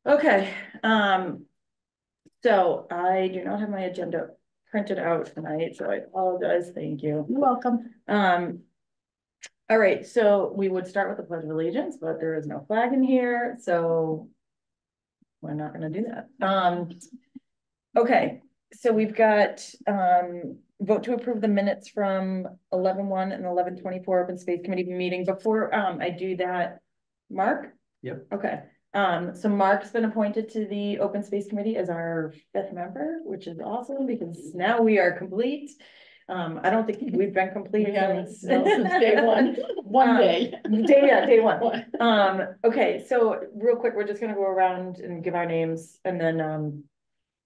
Okay, so I do not have my agenda printed out tonight, so I apologize. Thank you. You're welcome. All right, so we would start with the Pledge of Allegiance, but there is no flag in here, so we're not gonna do that. Okay, so we've got, vote to approve the minutes from 11/1 and 11/24 Open Space Committee meeting. Before, I do that, Mark? Yep. Okay, so Mark's been appointed to the Open Space Committee as our 5th member, which is awesome because now we are complete. I don't think we've been complete since day one. Day one. Okay, so real quick, we're just gonna go around and give our names and then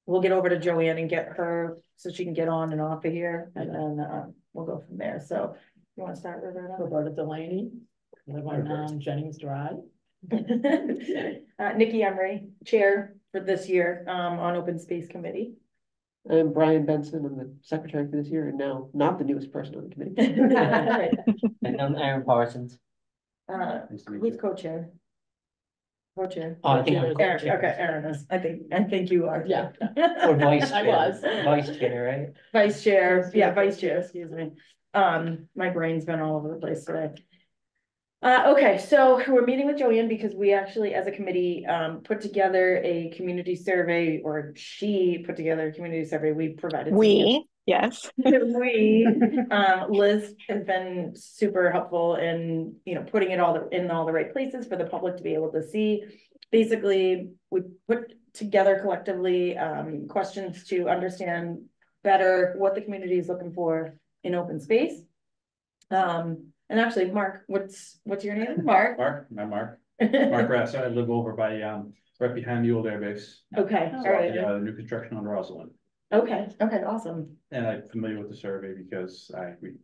we'll get over to Joanne and get her so she can get on and off of here, and then we'll go from there. So you want to start, Roberta? Roberta Delaney, live on Jennings Drive. Nikki Emery, chair for this year on Open Space Committee. I'm Brian Benson. I'm the secretary for this year and now not the newest person on the committee. And I'm Aaron Parsons. Who's co-chair? Co-chair. Oh, I think I'm Aaron, co-chair. okay, Aaron is. I think you are. Yeah. Or vice I chair. was. Vice chair, right? Vice chair, yeah, vice chair, excuse me. My brain's been all over the place today. Okay, so we're meeting with Joanne because we actually, as a committee, put together a community survey, or she put together a community survey. We provided. Yes. Liz has been super helpful in, putting it all in all the right places for the public to be able to see. Basically, we put together collectively questions to understand better what the community is looking for in open space. And actually, Mark, what's your name? Mark? Mark, I'm Mark. Mark Ratz. I live over by right behind the old airbase. Okay, all right. New construction on Rosalind. Okay, awesome. And I'm familiar with the survey because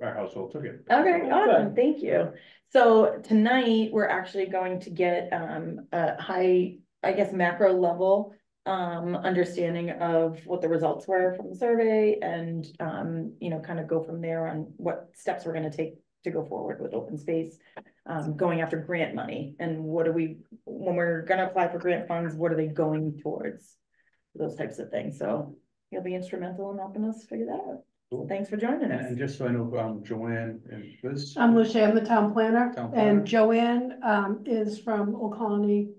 our household took it. Okay, awesome, thank you. So tonight, we're actually going to get a high, I guess, macro level understanding of what the results were from the survey, and kind of go from there on what steps we're going to take to go forward with open space, going after grant money, and when we're going to apply for grant funds, what are they going towards, those types of things. So you'll be instrumental in helping us figure that out. Cool. Thanks for joining us. And just so I know, Joanne and Liz. I'm Lucia, I'm the town planner, planner. and Joanne is from Old Colony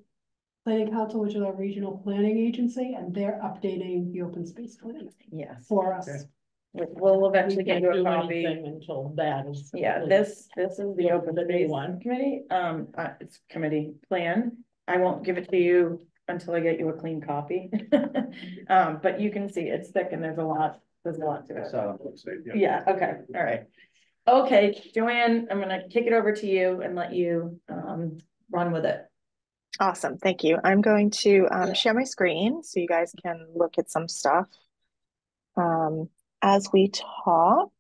Planning Council, which is our regional planning agency, and they're updating the open space plan for us. Okay. We'll eventually get you a copy until that is. Yeah, this is the open space one committee. It's committee plan. I won't give it to you until I get you a clean copy. But you can see it's thick and there's a lot to it. Yeah, okay, all right. Okay, Joanne, I'm gonna kick it over to you and let you run with it. Awesome, thank you. I'm going to share my screen so you guys can look at some stuff as we talk. All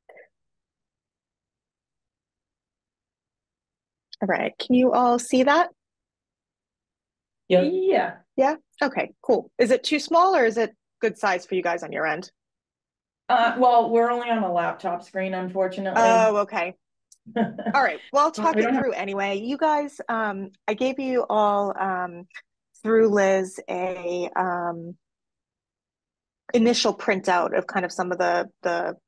right, can you all see that? Yeah. Yeah, okay, cool. Is it too small or is it good size for you guys on your end? Well, we're only on a laptop screen, unfortunately. Oh, okay. All right, well, I'll talk it through anyway. You guys, I gave you all through Liz a initial printout of kind of some of the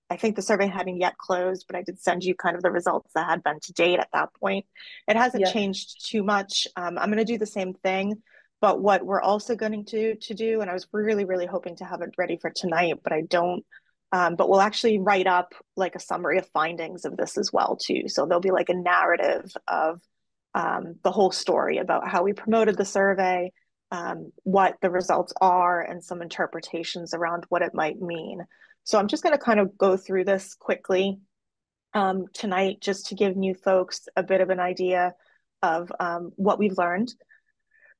I think the survey hadn't yet closed, but I did send you kind of the results that had been to date at that point. It hasn't changed too much. I'm going to do the same thing, but what we're also going to do, and I was really hoping to have it ready for tonight, but I don't. But we'll actually write up like a summary of findings of this as well too. So there'll be like a narrative of the whole story about how we promoted the survey, what the results are, and some interpretations around what it might mean. So I'm just going to kind of go through this quickly tonight, just to give new folks a bit of an idea of what we've learned.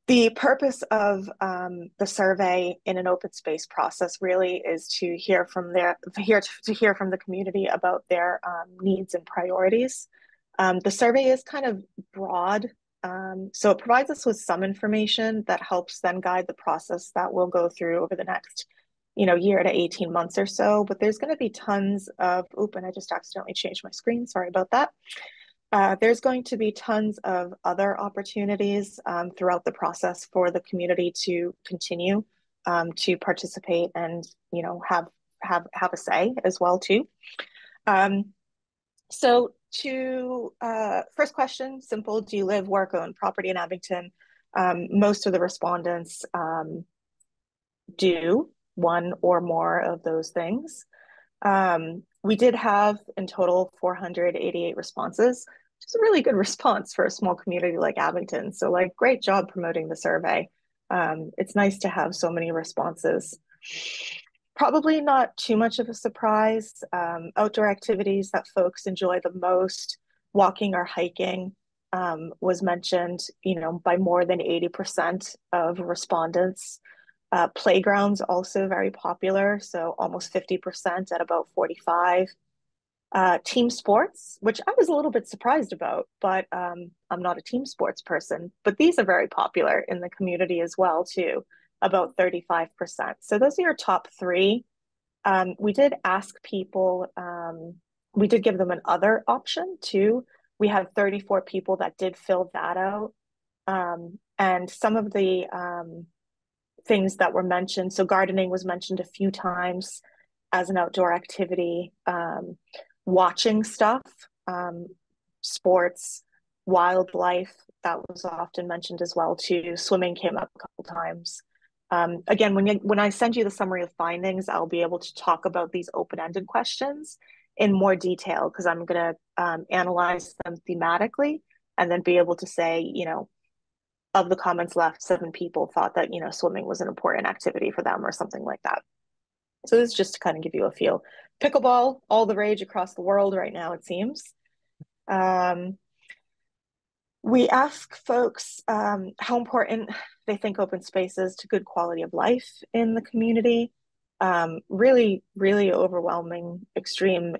The purpose of the survey in an open space process really is to hear from the community about their needs and priorities. The survey is kind of broad, so it provides us with some information that helps then guide the process that we'll go through over the next year to 18 months or so. But there's going to be tons of, and I just accidentally changed my screen, sorry about that. There's going to be tons of other opportunities throughout the process for the community to continue to participate and, you know, have a say as well too. So to first question, simple, do you live, work, own property in Abington? Most of the respondents do one or more of those things. We did have in total 488 responses, which is a really good response for a small community like Abington. So like, great job promoting the survey. It's nice to have so many responses. Probably not too much of a surprise. Outdoor activities that folks enjoy the most, walking or hiking, was mentioned, you know, by more than 80% of respondents. Playgrounds also very popular, so almost 50% at about 45. Team sports, which I was a little bit surprised about, but I'm not a team sports person, but these are very popular in the community as well too, about 35%. So those are your top three. We did ask people, we did give them an other option too. We had 34 people that did fill that out. And some of the things that were mentioned, so gardening was mentioned a few times as an outdoor activity, watching stuff, sports, wildlife, that was often mentioned as well too. Swimming came up a couple times. Again, when I send you the summary of findings, I'll be able to talk about these open-ended questions in more detail because I'm going to analyze them thematically and then be able to say, you know, of the comments left, 7 people thought that, you know, swimming was an important activity for them or something like that. So this is just to kind of give you a feel. Pickleball, all the rage across the world right now, it seems. We ask folks how important they think open space is to good quality of life in the community. Really, really overwhelming, extreme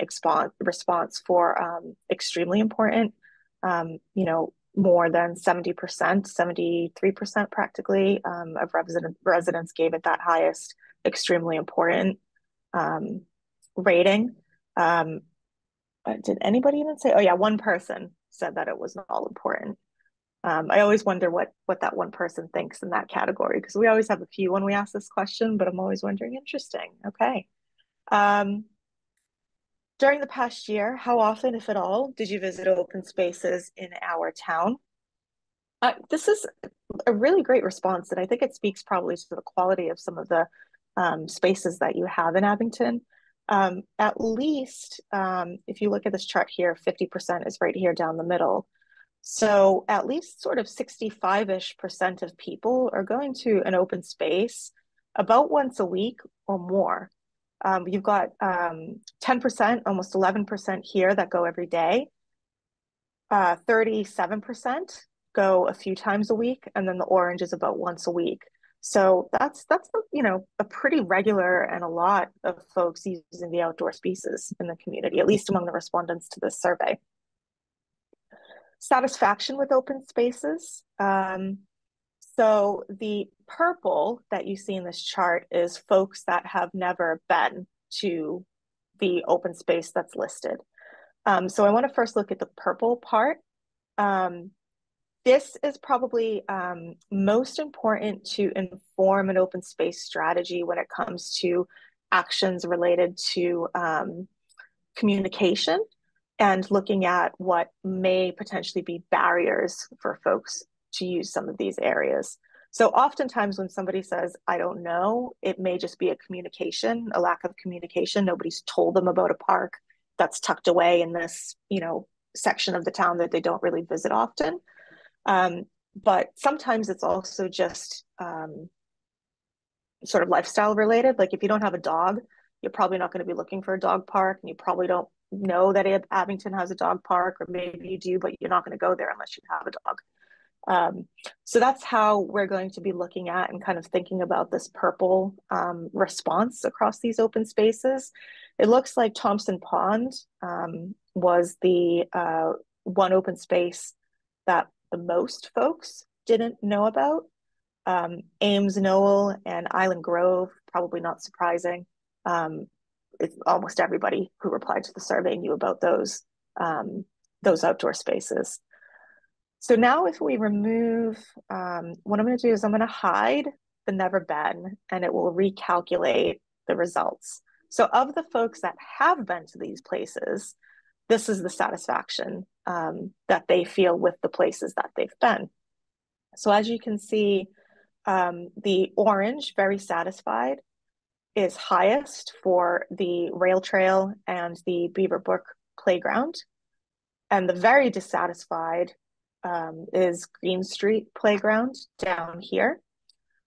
response for extremely important. You know, more than 70%, 73% practically of residents gave it that highest extremely important rating. Did anybody even say, oh yeah, one person said that it was not all important. I always wonder what that one person thinks in that category, because we always have a few when we ask this question, but I'm always wondering, interesting. Okay. During the past year, how often, if at all, did you visit open spaces in our town? This is a really great response, and I think it speaks probably to the quality of some of the spaces that you have in Abington. At least, if you look at this chart here, 50% is right here down the middle. So at least sort of 65-ish% of people are going to an open space about once a week or more. You've got 10%, almost 11% here that go every day. 37% go a few times a week, and then the orange is about once a week. So that's you know, a pretty regular and a lot of folks using the outdoor spaces in the community, at least among the respondents to this survey. Satisfaction with open spaces. So the purple that you see in this chart is folks that have never been to the open space that's listed. So I want to first look at the purple part. This is probably most important to inform an open space strategy when it comes to actions related to communication and looking at what may potentially be barriers for folks to use some of these areas. So oftentimes when somebody says, I don't know, it may just be a lack of communication. Nobody's told them about a park that's tucked away in this, you know, section of the town that they don't really visit often. But sometimes it's also just sort of lifestyle related. Like if you don't have a dog, you're probably not going to be looking for a dog park, and you probably don't know that Abington has a dog park, or maybe you do, but you're not going to go there unless you have a dog. So that's how we're going to be looking at and kind of thinking about this purple response across these open spaces. It looks like Thompson Pond was the one open space that the most folks didn't know about. Ames Knoll and Island Grove, probably not surprising. It's almost everybody who replied to the survey knew about those. those outdoor spaces. So now if we remove, what I'm going to do is I'm going to hide the never been, and it will recalculate the results. So of the folks that have been to these places, this is the satisfaction that they feel with the places that they've been. So as you can see, the orange, very satisfied, is highest for the rail trail and the Beaverbrook playground. And the very dissatisfied is Green Street playground down here.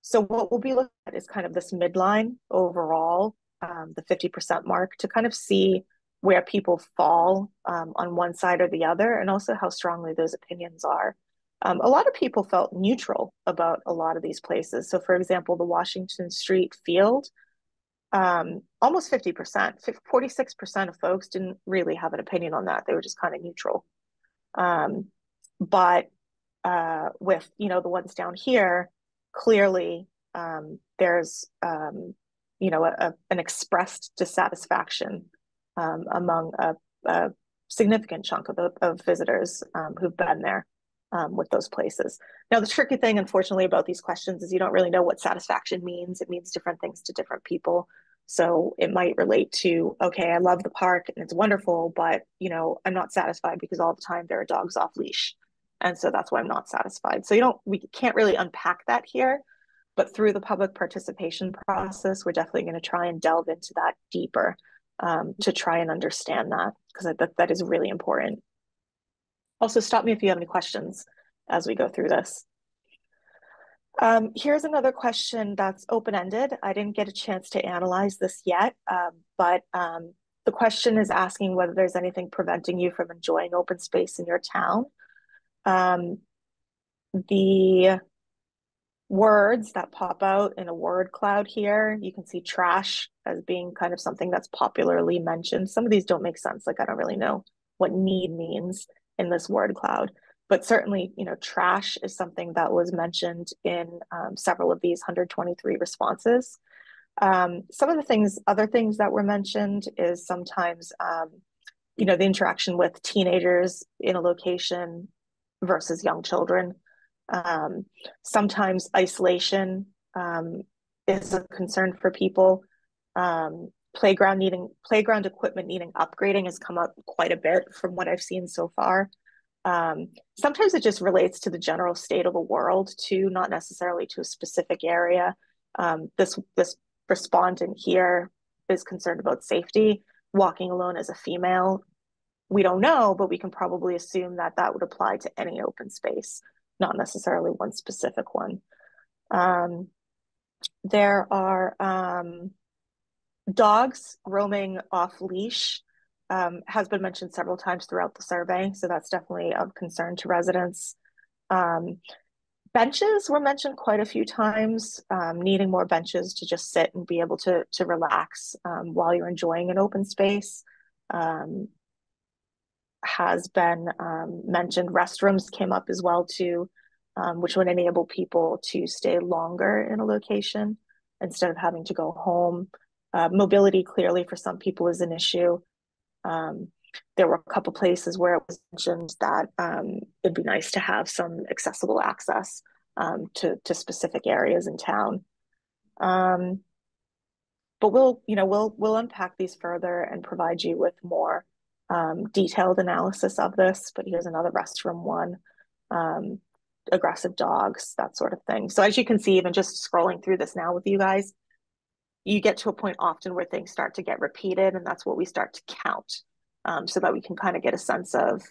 So what we'll be looking at is kind of this midline overall, the 50% mark, to kind of see where people fall on one side or the other, and also how strongly those opinions are. A lot of people felt neutral about a lot of these places. So for example, the Washington Street Field, almost 50%, 46% of folks didn't really have an opinion on that. They were just kind of neutral. But with, you know, the ones down here, clearly there's, you know, an expressed dissatisfaction among a significant chunk of visitors who've been there with those places. Now, the tricky thing, unfortunately, about these questions is you don't really know what satisfaction means. It means different things to different people. So it might relate to, okay, I love the park and it's wonderful, but, you know, I'm not satisfied because all the time there are dogs off leash. And so that's why I'm not satisfied. So we can't really unpack that here, but through the public participation process, we're definitely going to try and delve into that deeper to try and understand that, because that is really important. Also, stop me if you have any questions as we go through this. Here's another question that's open-ended. I didn't get a chance to analyze this yet, but the question is asking whether there's anything preventing you from enjoying open space in your town. The words that pop out in a word cloud here, you can see trash as being kind of something that's popularly mentioned. Some of these don't make sense. Like, I don't really know what need means in this word cloud, but certainly, you know, trash is something that was mentioned in several of these 123 responses. Some of the other things that were mentioned is sometimes, you know, the interaction with teenagers in a location versus young children. Sometimes isolation is a concern for people. Playground equipment needing upgrading has come up quite a bit from what I've seen so far. Sometimes it just relates to the general state of the world too, not necessarily to a specific area. This respondent here is concerned about safety. Walking alone as a female, we don't know, but we can probably assume that that would apply to any open space, not necessarily one specific one. There are dogs roaming off leash, has been mentioned several times throughout the survey, so that's definitely of concern to residents. Benches were mentioned quite a few times, needing more benches to just sit and be able to relax while you're enjoying an open space. Has been mentioned. Restrooms came up as well too, which would enable people to stay longer in a location instead of having to go home. Mobility clearly for some people is an issue. There were a couple places where it was mentioned that it'd be nice to have some accessible access to specific areas in town. But we'll unpack these further and provide you with more detailed analysis of this. But here's another restroom one, aggressive dogs, that sort of thing. So as you can see, even just scrolling through this now with you guys, you get to a point often where things start to get repeated, and that's what we start to count, so that we can kind of get a sense of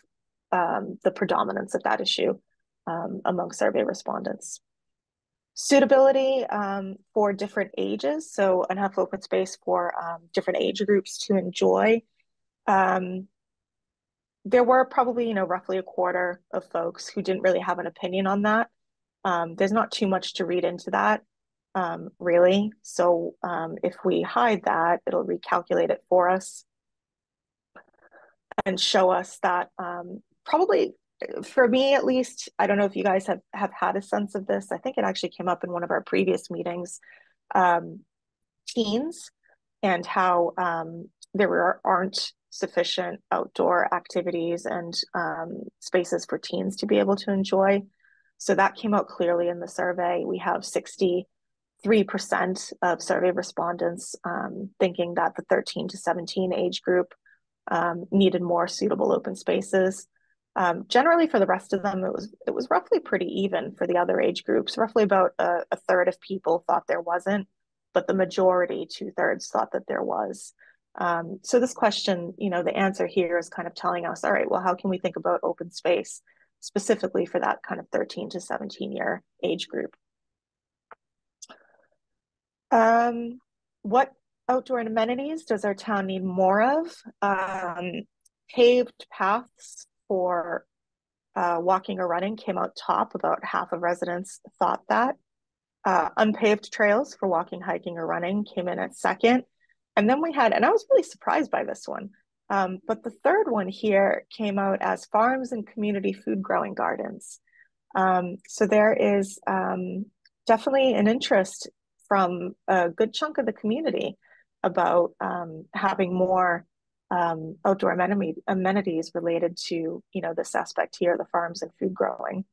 the predominance of that issue among survey respondents. Suitability for different ages, so enough open space for different age groups to enjoy. There were probably, roughly a quarter of folks who didn't really have an opinion on that. There's not too much to read into that, really. So if we hide that, it'll recalculate it for us and show us that probably, for me at least, I don't know if you guys have had a sense of this. I think it actually came up in one of our previous meetings, teens, and how there aren't sufficient outdoor activities and spaces for teens to be able to enjoy. So that came out clearly in the survey. We have 63% of survey respondents thinking that the 13 to 17 age group needed more suitable open spaces. Generally, for the rest of them, it was roughly pretty even for the other age groups. Roughly about a third of people thought there wasn't, but the majority, 2/3, thought that there was. So this question, you know, the answer here is kind of telling us, all right, well, how can we think about open space specifically for that kind of 13 to 17 year age group? What outdoor amenities does our town need more of? Paved paths for walking or running came out top. About half of residents thought that. Unpaved trails for walking, hiking, or running came in at second. And then we had, and I was really surprised by this one, but the third one here came out as farms and community food growing gardens. So there is definitely an interest from a good chunk of the community about having more outdoor amenities related to, you know, this aspect here, the farms and food growing.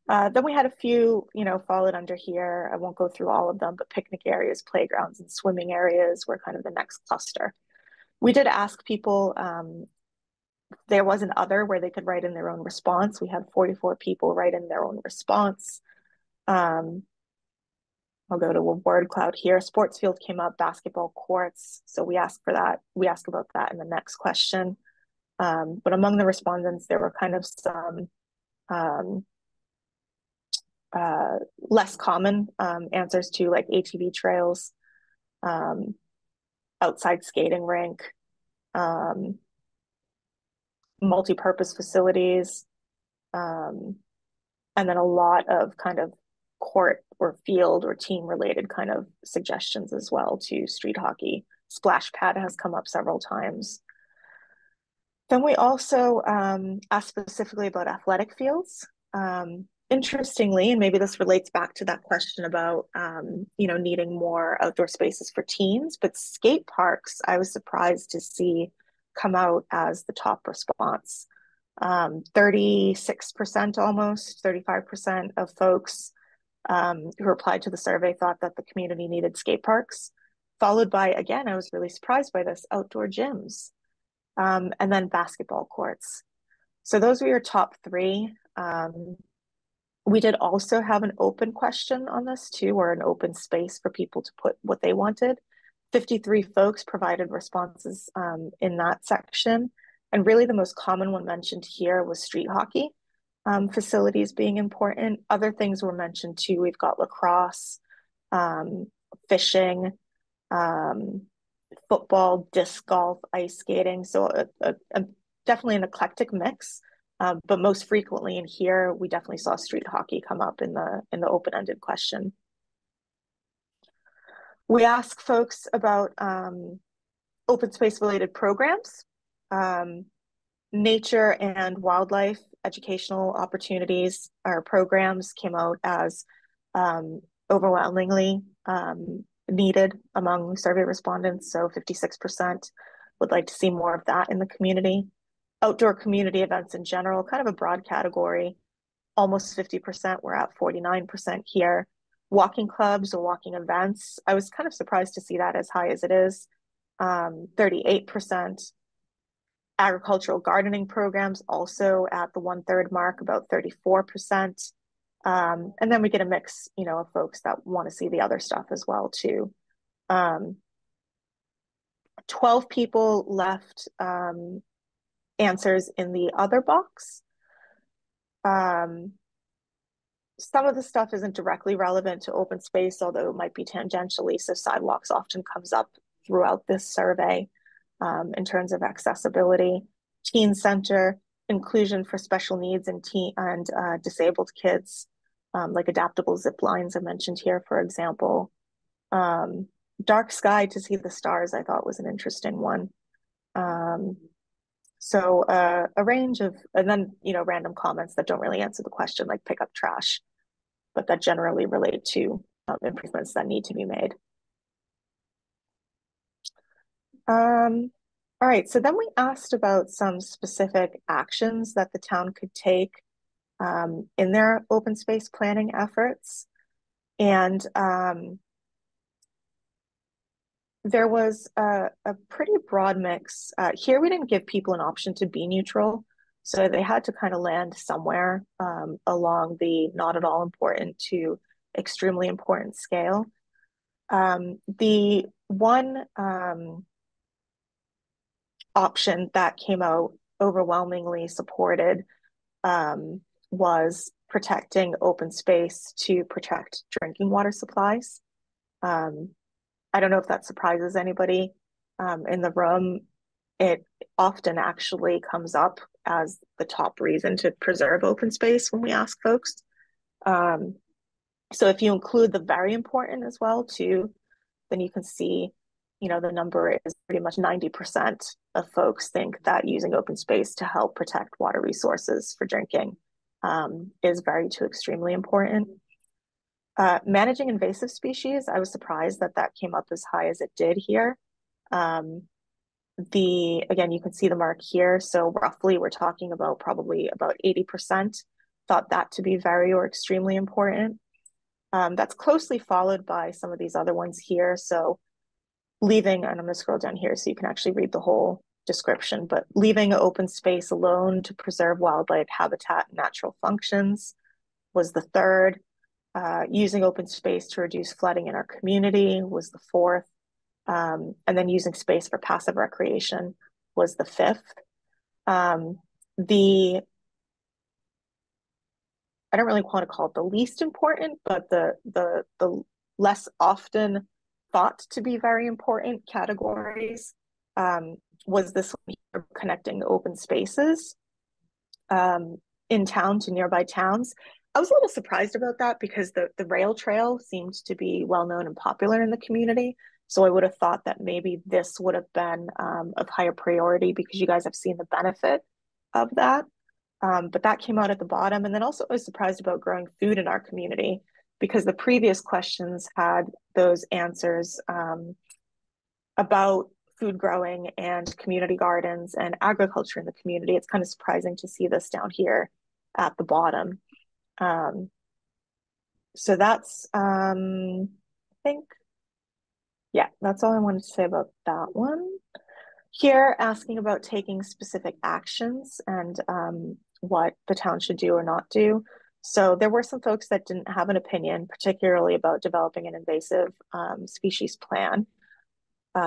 Then we had a few, you know, followed under here. I won't go through all of them, but picnic areas, playgrounds, and swimming areas were kind of the next cluster. We did ask people, there was an other where they could write in their own response. We had 44 people write in their own response. I'll go to a word cloud here. Sports field came up, basketball courts. So we asked for that. We asked about that in the next question. But among the respondents, there were kind of some less common answers to, like ATV trails, outside skating rink, multi-purpose facilities, and then a lot of kind of court or field or team related kind of suggestions as well to street hockey. Splash pad has come up several times. Then we also asked specifically about athletic fields. Interestingly, and maybe this relates back to that question about, you know, needing more outdoor spaces for teens, but skate parks, I was surprised to see come out as the top response. 36%, almost 35% of folks who replied to the survey thought that the community needed skate parks, followed by, again, I was really surprised by this, outdoor gyms, and then basketball courts. So those were your top three. We did also have an open question on this too, or an open space for people to put what they wanted. 53 folks provided responses in that section. And really the most common one mentioned here was street hockey facilities being important. Other things were mentioned too. We've got lacrosse, fishing, football, disc golf, ice skating. So definitely an eclectic mix. But most frequently in here, we definitely saw street hockey come up in the open-ended question. We asked folks about open space related programs, nature and wildlife educational opportunities or programs came out as overwhelmingly needed among survey respondents. So 56% would like to see more of that in the community. Outdoor community events in general, kind of a broad category, almost 50%, we're at 49% here. Walking clubs or walking events, I was kind of surprised to see that as high as it is, 38%. Agricultural gardening programs also at the 1/3 mark, about 34%. And then we get a mix, you know, of folks that want to see the other stuff as well too. 12 people left answers in the other box. Some of the stuff isn't directly relevant to open space, although it might be tangentially. So sidewalks often comes up throughout this survey in terms of accessibility. Teen center, inclusion for special needs and disabled kids, like adaptable zip lines I mentioned here, for example. Dark sky to see the stars, I thought was an interesting one. So a range of, and then, you know, random comments that don't really answer the question, like pick up trash, but that generally relate to improvements that need to be made. All right, so then we asked about some specific actions that the town could take in their open space planning efforts. And there was a pretty broad mix. Here we didn't give people an option to be neutral, so they had to kind of land somewhere along the not at all important to extremely important scale. The one option that came out overwhelmingly supported was protecting open space to protect drinking water supplies. I don't know if that surprises anybody in the room. It often actually comes up as the top reason to preserve open space when we ask folks. So if you include the very important as well too, then you can see, you know, the number is pretty much 90% of folks think that using open space to help protect water resources for drinking is very to extremely important. Managing invasive species, I was surprised that that came up as high as it did here. Again, you can see the mark here. So roughly we're talking about probably about 80% thought that to be very or extremely important. That's closely followed by some of these other ones here. So leaving, and I'm gonna scroll down here so you can actually read the whole description, but leaving open space alone to preserve wildlife habitat and natural functions was the third. Using open space to reduce flooding in our community was the fourth. And then using space for passive recreation was the fifth. I don't really want to call it the least important, but the less often thought to be very important categories was this one here, connecting open spaces in town to nearby towns. I was a little surprised about that because the rail trail seemed to be well known and popular in the community. So I would have thought that maybe this would have been of higher priority because you guys have seen the benefit of that. But that came out at the bottom. And then also I was surprised about growing food in our community because the previous questions had those answers about food growing and community gardens and agriculture in the community. It's kind of surprising to see this down here at the bottom. So that's, I think, yeah, that's all I wanted to say about that one. Here, asking about taking specific actions and what the town should do or not do. So there were some folks that didn't have an opinion, particularly about developing an invasive species plan.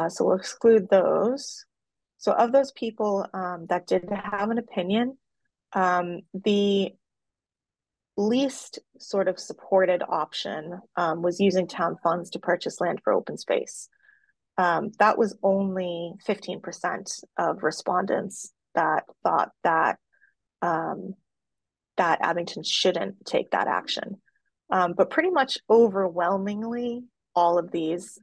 So we'll exclude those. So of those people that did have an opinion, the least sort of supported option was using town funds to purchase land for open space. That was only 15% of respondents that thought that that Abington shouldn't take that action. But pretty much overwhelmingly, all of these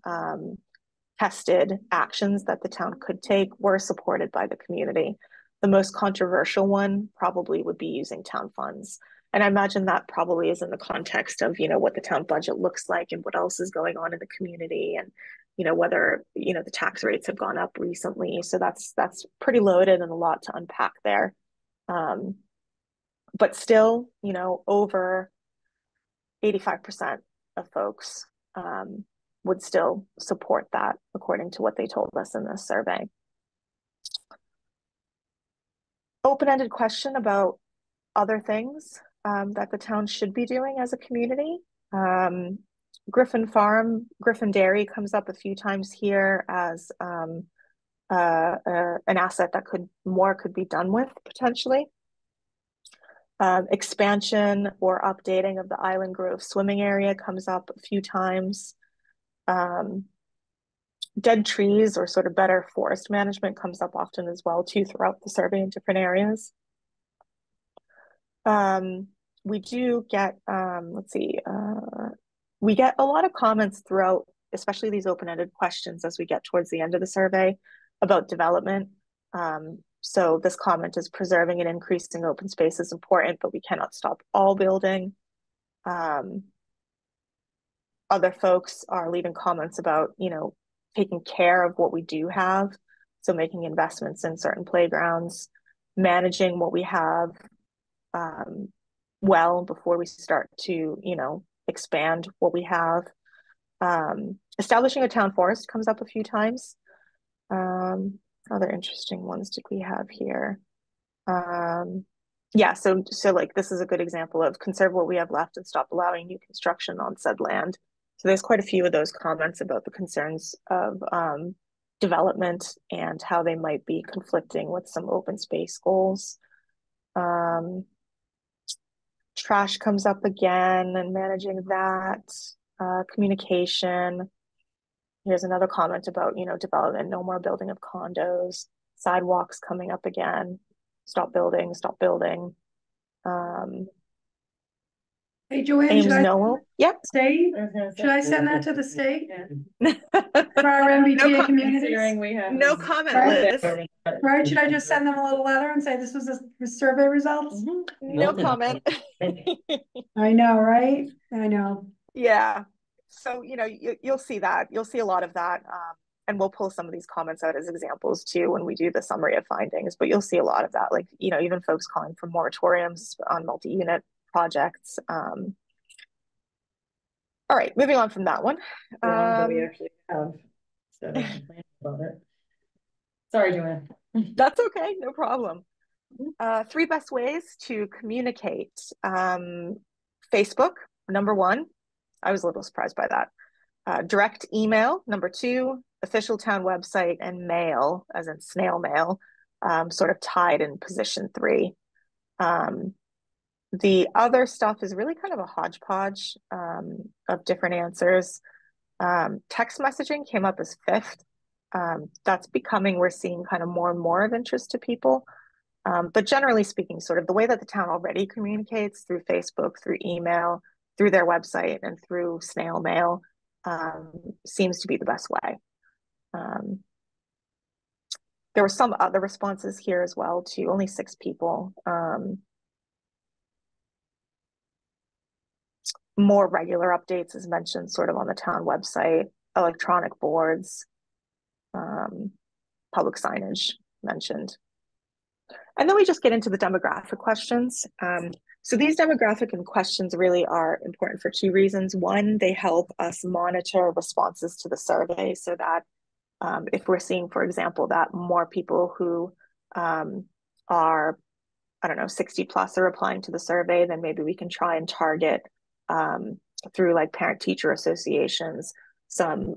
tested actions that the town could take were supported by the community. The most controversial one probably would be using town funds. And I imagine that probably is in the context of, you know, what the town budget looks like and what else is going on in the community and, you know, whether, you know, the tax rates have gone up recently. So that's pretty loaded and a lot to unpack there. But still, you know, over 85% of folks would still support that according to what they told us in this survey. Open-ended question about other things that the town should be doing as a community. Griffin Farm, Griffin Dairy comes up a few times here as an asset that could be done with potentially. Expansion or updating of the Island Grove swimming area comes up a few times. Dead trees or sort of better forest management comes up often as well too throughout the survey in different areas. We do get, we get a lot of comments throughout, especially these open-ended questions as we get towards the end of the survey about development. So this comment is preserving and increasing open space is important, but we cannot stop all building. Other folks are leaving comments about, you know, taking care of what we do have. So making investments in certain playgrounds, managing what we have well before we start to, you know, expand what we have. Establishing a town forest comes up a few times. Other interesting ones did we have here? Yeah, so like this is a good example of conserve what we have left and stop allowing new construction on said land. So there's quite a few of those comments about the concerns of development and how they might be conflicting with some open space goals. Trash comes up again and managing that. Communication. Here's another comment about, you know, development, no more building of condos. Sidewalks coming up again. Stop building, stop building. Hey, Joanne, Ames should I Noel. Yep. state? Should I send that to the state? For our No MBTA communities? Considering we have. No this- comment, Right. Liz. Right, should I just send them a little letter and say this was the survey results? Mhm. No Noted. comment. I know, right? I know. Yeah. So, you know, you'll see that. You'll see a lot of that. And we'll pull some of these comments out as examples too when we do the summary of findings. But you'll see a lot of that, like, you know, even folks calling for moratoriums on multi-unit projects. All right, moving on from that one. That we actually have. So I can plan about it. Sorry, Joanne. That's okay, no problem. 3 best ways to communicate. Facebook, number 1. I was a little surprised by that. Direct email, number 2, official town website, and mail, as in snail mail, sort of tied in position 3. The other stuff is really kind of a hodgepodge of different answers. Text messaging came up as 5th. That's becoming, we're seeing kind of more and more of interest to people. But generally speaking, sort of the way that the town already communicates through Facebook, through email, through their website, and through snail mail seems to be the best way. There were some other responses here as well too, only 6 people. More regular updates as mentioned sort of on the town website, electronic boards, public signage mentioned. And then we just get into the demographic questions. So these demographic and questions really are important for 2 reasons. One, they help us monitor responses to the survey so that if we're seeing, for example, that more people who are, I don't know, 60 plus are applying to the survey, then maybe we can try and target through like parent-teacher associations, some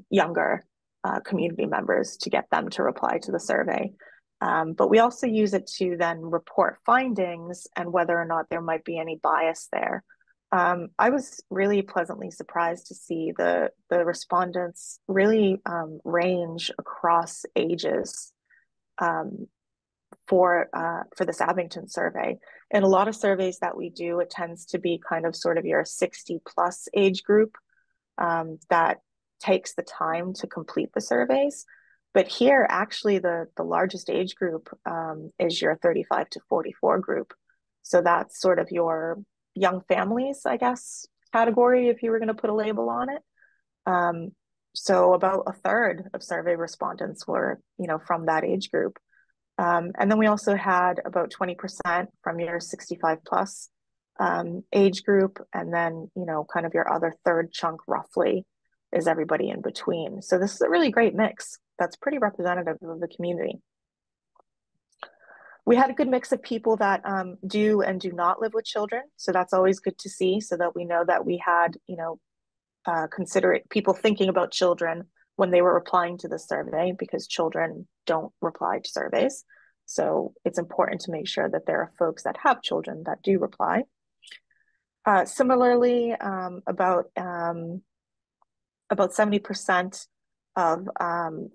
younger community members to get them to reply to the survey. But we also use it to then report findings and whether or not there might be any bias there. I was really pleasantly surprised to see the respondents really range across ages for this Abington survey. In a lot of surveys that we do, it tends to be kind of sort of your 60 plus age group that takes the time to complete the surveys. But here, actually, the largest age group is your 35 to 44 group. So that's sort of your young families, I guess, category, if you were going to put a label on it. So about 1/3 of survey respondents were, you know, from that age group. And then we also had about 20% from your 65 plus age group. And then, you know, kind of your other 1/3 chunk roughly is everybody in between. So this is a really great mix that's pretty representative of the community. We had a good mix of people that do and do not live with children. So that's always good to see, so that we know that we had, you know, considerate people thinking about children when they were replying to the survey, because children don't reply to surveys. So it's important to make sure that there are folks that have children that do reply. Similarly, about 70% of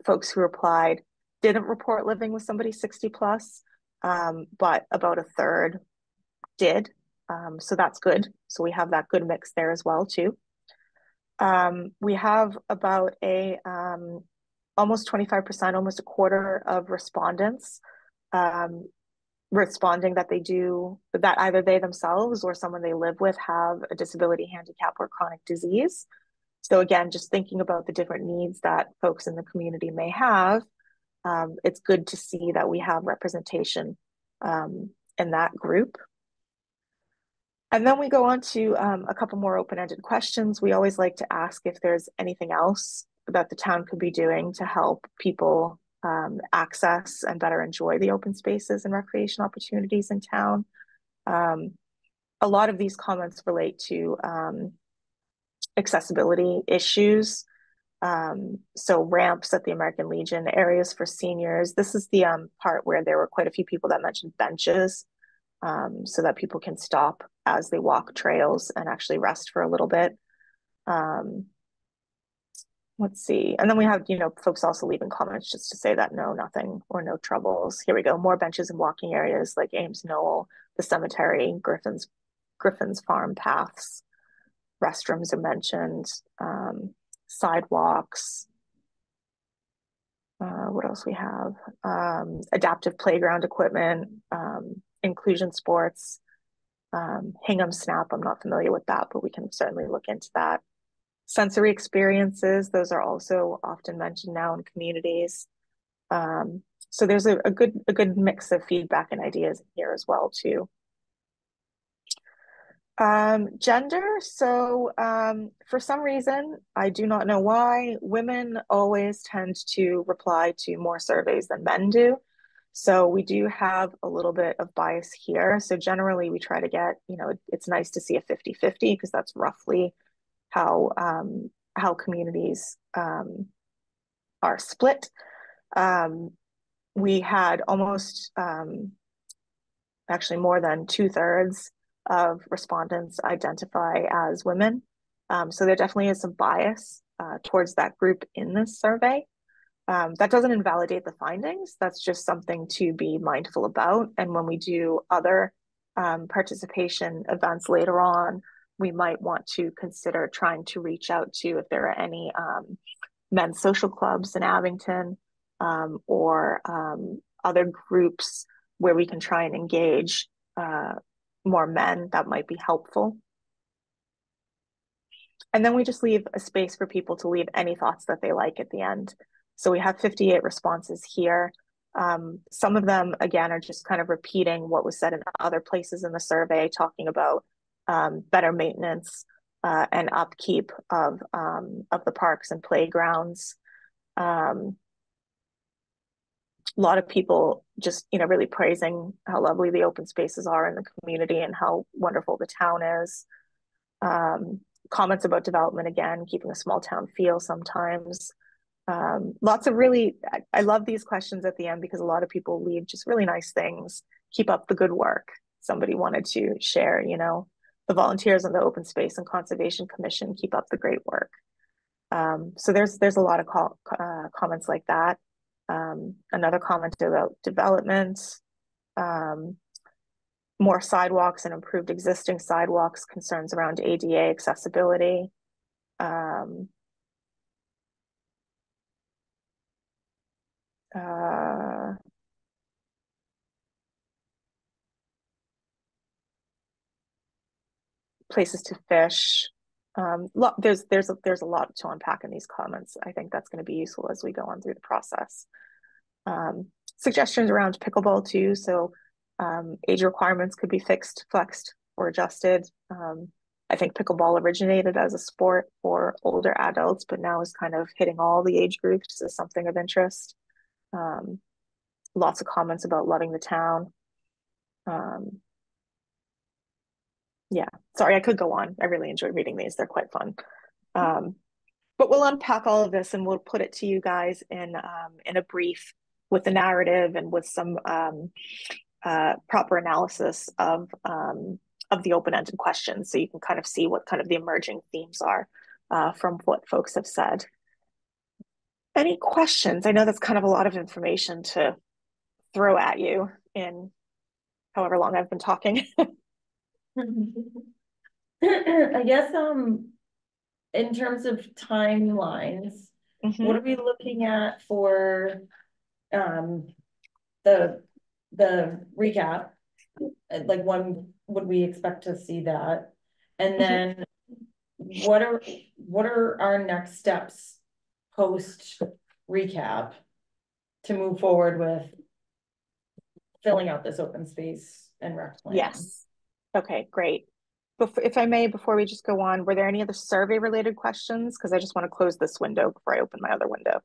folks who replied didn't report living with somebody 60 plus, but about 1/3 did. So that's good. So we have that good mix there as well too. We have about almost 25%, almost 1/4 of respondents responding that that either they themselves or someone they live with have a disability, handicap, or chronic disease. So again, just thinking about the different needs that folks in the community may have, it's good to see that we have representation in that group. And then we go on to a couple more open-ended questions. We always like to ask if there's anything else that the town could be doing to help people access and better enjoy the open spaces and recreation opportunities in town. A lot of these comments relate to accessibility issues. So ramps at the American Legion, areas for seniors. This is the part where there were quite a few people that mentioned benches, so that people can stop as they walk trails and actually rest for a little bit. Let's see. And then we have, folks also leaving comments just to say that no, nothing or no troubles. Here we go. More benches and walking areas like Ames Knoll, the cemetery, Griffin's Farm paths. Restrooms are mentioned. Sidewalks. What else we have? Adaptive playground equipment, inclusion sports, Hingham Snap. I'm not familiar with that, but we can certainly look into that. Sensory experiences, those are also often mentioned now in communities. So there's a good mix of feedback and ideas here as well too. Gender. So for some reason, I do not know why, women always tend to reply to more surveys than men do. So we do have a little bit of bias here. So generally we try to get, it's nice to see a 50-50 because that's roughly how communities are split. We had almost actually more than 2/3 of respondents identify as women. So there definitely is some bias towards that group in this survey. That doesn't invalidate the findings. That's just something to be mindful about. And when we do other participation events later on, we might want to consider trying to reach out to if there are any men's social clubs in Abington or other groups where we can try and engage more men. That might be helpful. And then we just leave a space for people to leave any thoughts that they like at the end. So we have 58 responses here. Some of them, again, are just kind of repeating what was said in other places in the survey, talking about better maintenance and upkeep of the parks and playgrounds. A lot of people just, really praising how lovely the open spaces are in the community and how wonderful the town is. Comments about development, again, keeping a small town feel sometimes. Lots of I love these questions at the end because a lot of people leave just really nice things. Keep up the good work. Somebody wanted to share, the volunteers on the Open Space and Conservation Commission keep up the great work. So there's a lot of comments like that. Another comment about development, more sidewalks and improved existing sidewalks, concerns around ADA accessibility. Places to fish. There's a lot to unpack in these comments. I think that's going to be useful as we go on through the process. Suggestions around pickleball too. So age requirements could be flexed, or adjusted. I think pickleball originated as a sport for older adults, but now is kind of hitting all the age groups as something of interest. Lots of comments about loving the town. Yeah, sorry, I could go on. I really enjoy reading these. They're quite fun. But we'll unpack all of this and we'll put it to you guys in a brief with the narrative and with some proper analysis of the open-ended questions, so you can kind of see what kind of the emerging themes are from what folks have said. Any questions? I know that's kind of a lot of information to throw at you in however long I've been talking. I guess in terms of timelines, what are we looking at for the recap? Like, when would we expect to see that? And then what are our next steps post recap? to move forward with filling out this open space and rec plan. Yes. Okay, great. If I may, before we just go on, were there any other survey related questions? Because I just want to close this window before I open my other window.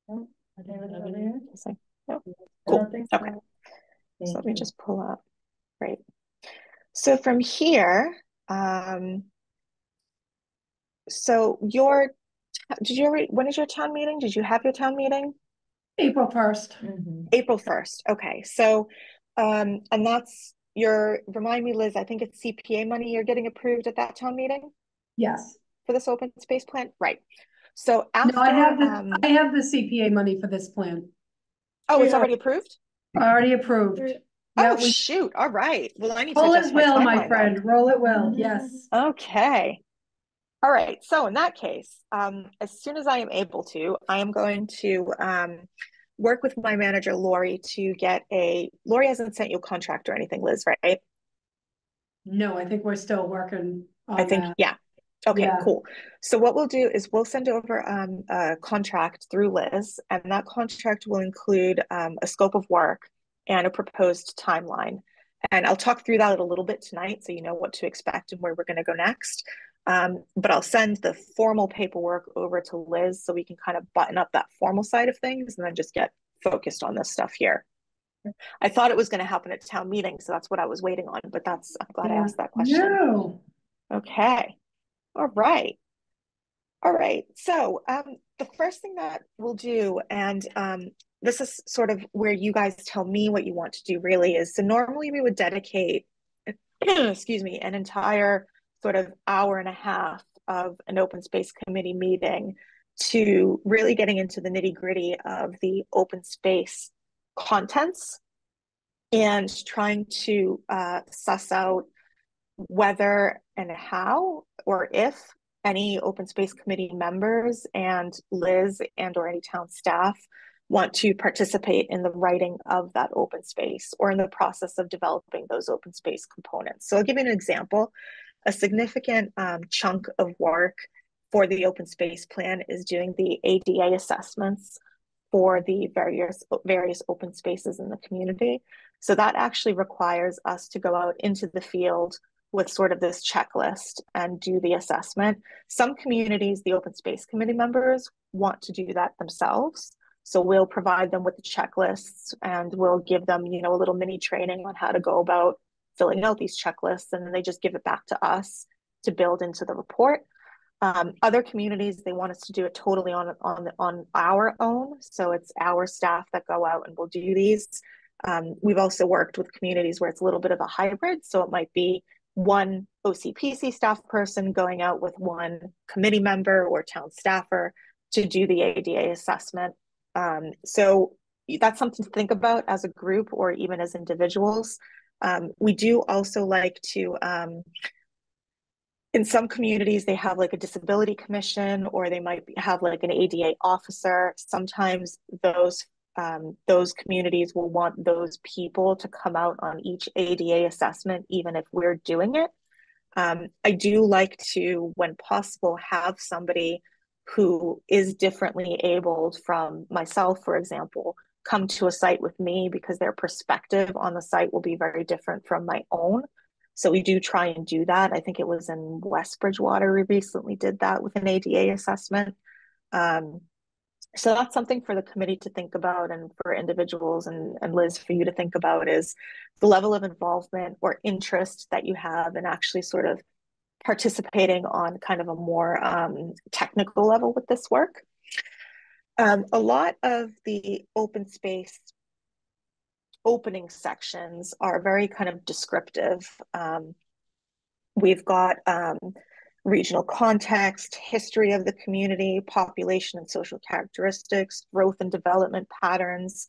Oh, are there any over there? No? I Cool. don't think so. Okay. So Thank let me you. just pull up. Great. So from here, so when is your town meeting? Did you have your town meeting? April 1st. Mhm. April 1st. Okay. So, and that's remind me, Liz, I think it's CPA money you're getting approved at that town meeting Yes. for this open space plan, right? So No, after, I have the CPA money for this plan. oh, it's Yeah. already approved? Already approved. Yeah, Oh, shoot. All right. Well, I need to roll adjust it my will, my timeline then. friend. Roll it will. Yes. Okay. All right. So in that case, as soon as I am able to, I am going to work with my manager, Lori, to get Lori hasn't sent you a contract or anything, Liz, right? No, I think we're still working on I think, that. yeah. Okay, Yeah. cool. So what we'll do is we'll send over a contract through Liz, and that contract will include a scope of work and a proposed timeline. And I'll talk through that a little bit tonight so you know what to expect and where we're going to go next. But I'll send the formal paperwork over to Liz so we can kind of button up that formal side of things and then just get focused on this stuff here. I thought it was going to happen at town meeting, so that's what I was waiting on, but I'm glad I asked that question. No. Okay. All right. All right. So the first thing that we'll do, and this is sort of where you guys tell me what you want to do really is, so normally we would dedicate, excuse me, an entire sort of hour and a half of an open space committee meeting to really getting into the nitty gritty of the open space contents and trying to suss out whether and how or if any open space committee members and Liz and or any town staff want to participate in the writing of that open space or in the process of developing those open space components. So I'll give you an example. A significant chunk of work for the open space plan is doing the ADA assessments for the various open spaces in the community. So that actually requires us to go out into the field with sort of this checklist and do the assessment. Some communities, the open space committee members want to do that themselves. So we'll provide them with the checklists and we'll give them, a little mini training on how to go about filling out these checklists. And then they just give it back to us to build into the report. Other communities, they want us to do it totally on our own. So it's our staff that go out and will do these. We've also worked with communities where it's a little bit of a hybrid. So it might be one OCPC staff person going out with one committee member or town staffer to do the ADA assessment. So that's something to think about as a group or even as individuals. We do also like to, in some communities, they have like a disability commission or they might have like an ADA officer. Sometimes those communities will want those people to come out on each ADA assessment, even if we're doing it. I do like to, when possible, have somebody who is differently abled from myself, for example, come to a site with me because their perspective on the site will be very different from my own. So we do try and do that. I think it was in West Bridgewater, we recently did that with an ADA assessment. So that's something for the committee to think about and for individuals and Liz, for you to think about is the level of involvement or interest that you have in actually sort of participating on kind of a more technical level with this work. A lot of the open space opening sections are very kind of descriptive. We've got regional context, history of the community, population and social characteristics, growth and development patterns.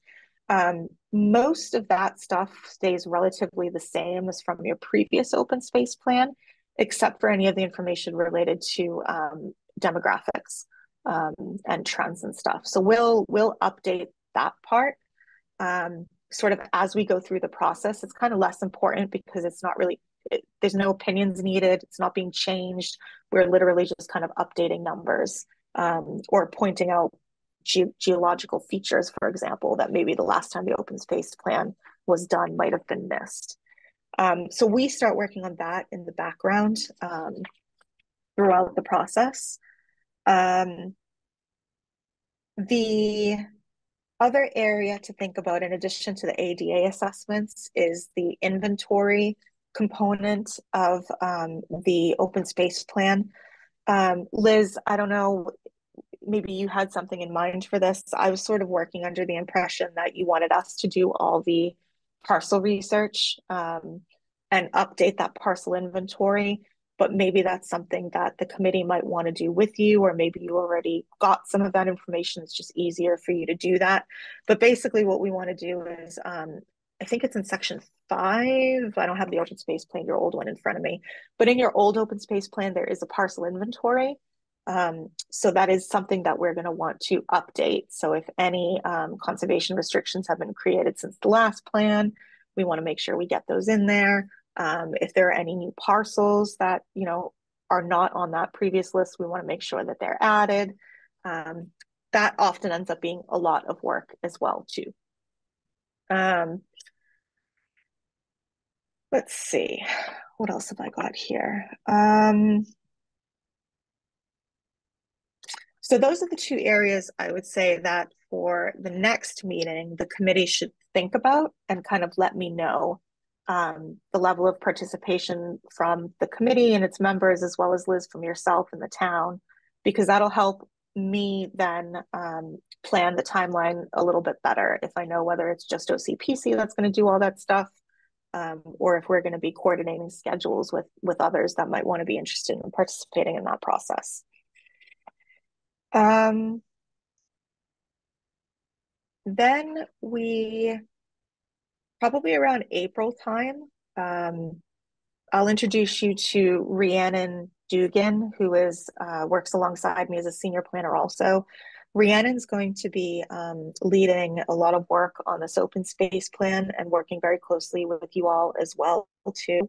Most of that stuff stays relatively the same as from your previous open space plan, except for any of the information related to demographics and trends and stuff. So we'll update that part sort of as we go through the process. It's kind of less important because it's not really, there's no opinions needed. It's not being changed. We're literally just kind of updating numbers or pointing out geological features, for example, that maybe the last time the open space plan was done might have been missed. So we start working on that in the background throughout the process. The other area to think about, in addition to the ADA assessments, is the inventory component of the open space plan. Liz, I don't know, maybe you had something in mind for this. I was sort of working under the impression that you wanted us to do all the parcel research and update that parcel inventory, but maybe that's something that the committee might want to do with you, or maybe you already got some of that information. It's just easier for you to do that. But basically what we want to do is, I think it's in section 5. I don't have the open space plan, your old one, in front of me, but in your old open space plan, there is a parcel inventory. So that is something that we're going to want to update. So if any conservation restrictions have been created since the last plan, we want to make sure we get those in there. If there are any new parcels that, you know, are not on that previous list, we want to make sure that they're added. That often ends up being a lot of work as well, too. Let's see, what else have I got here? So those are the 2 areas I would say that for the next meeting, the committee should think about and kind of let me know the level of participation from the committee and its members, as well as Liz, from yourself and the town, because that'll help me then plan the timeline a little bit better if I know whether it's just OCPC that's going to do all that stuff, or if we're going to be coordinating schedules with others that might want to be interested in participating in that process. Then we, probably around April time, I'll introduce you to Rhiannon Dugan, who is works alongside me as a senior planner also. Rhiannon's going to be leading a lot of work on this open space plan and working very closely with you all as well too.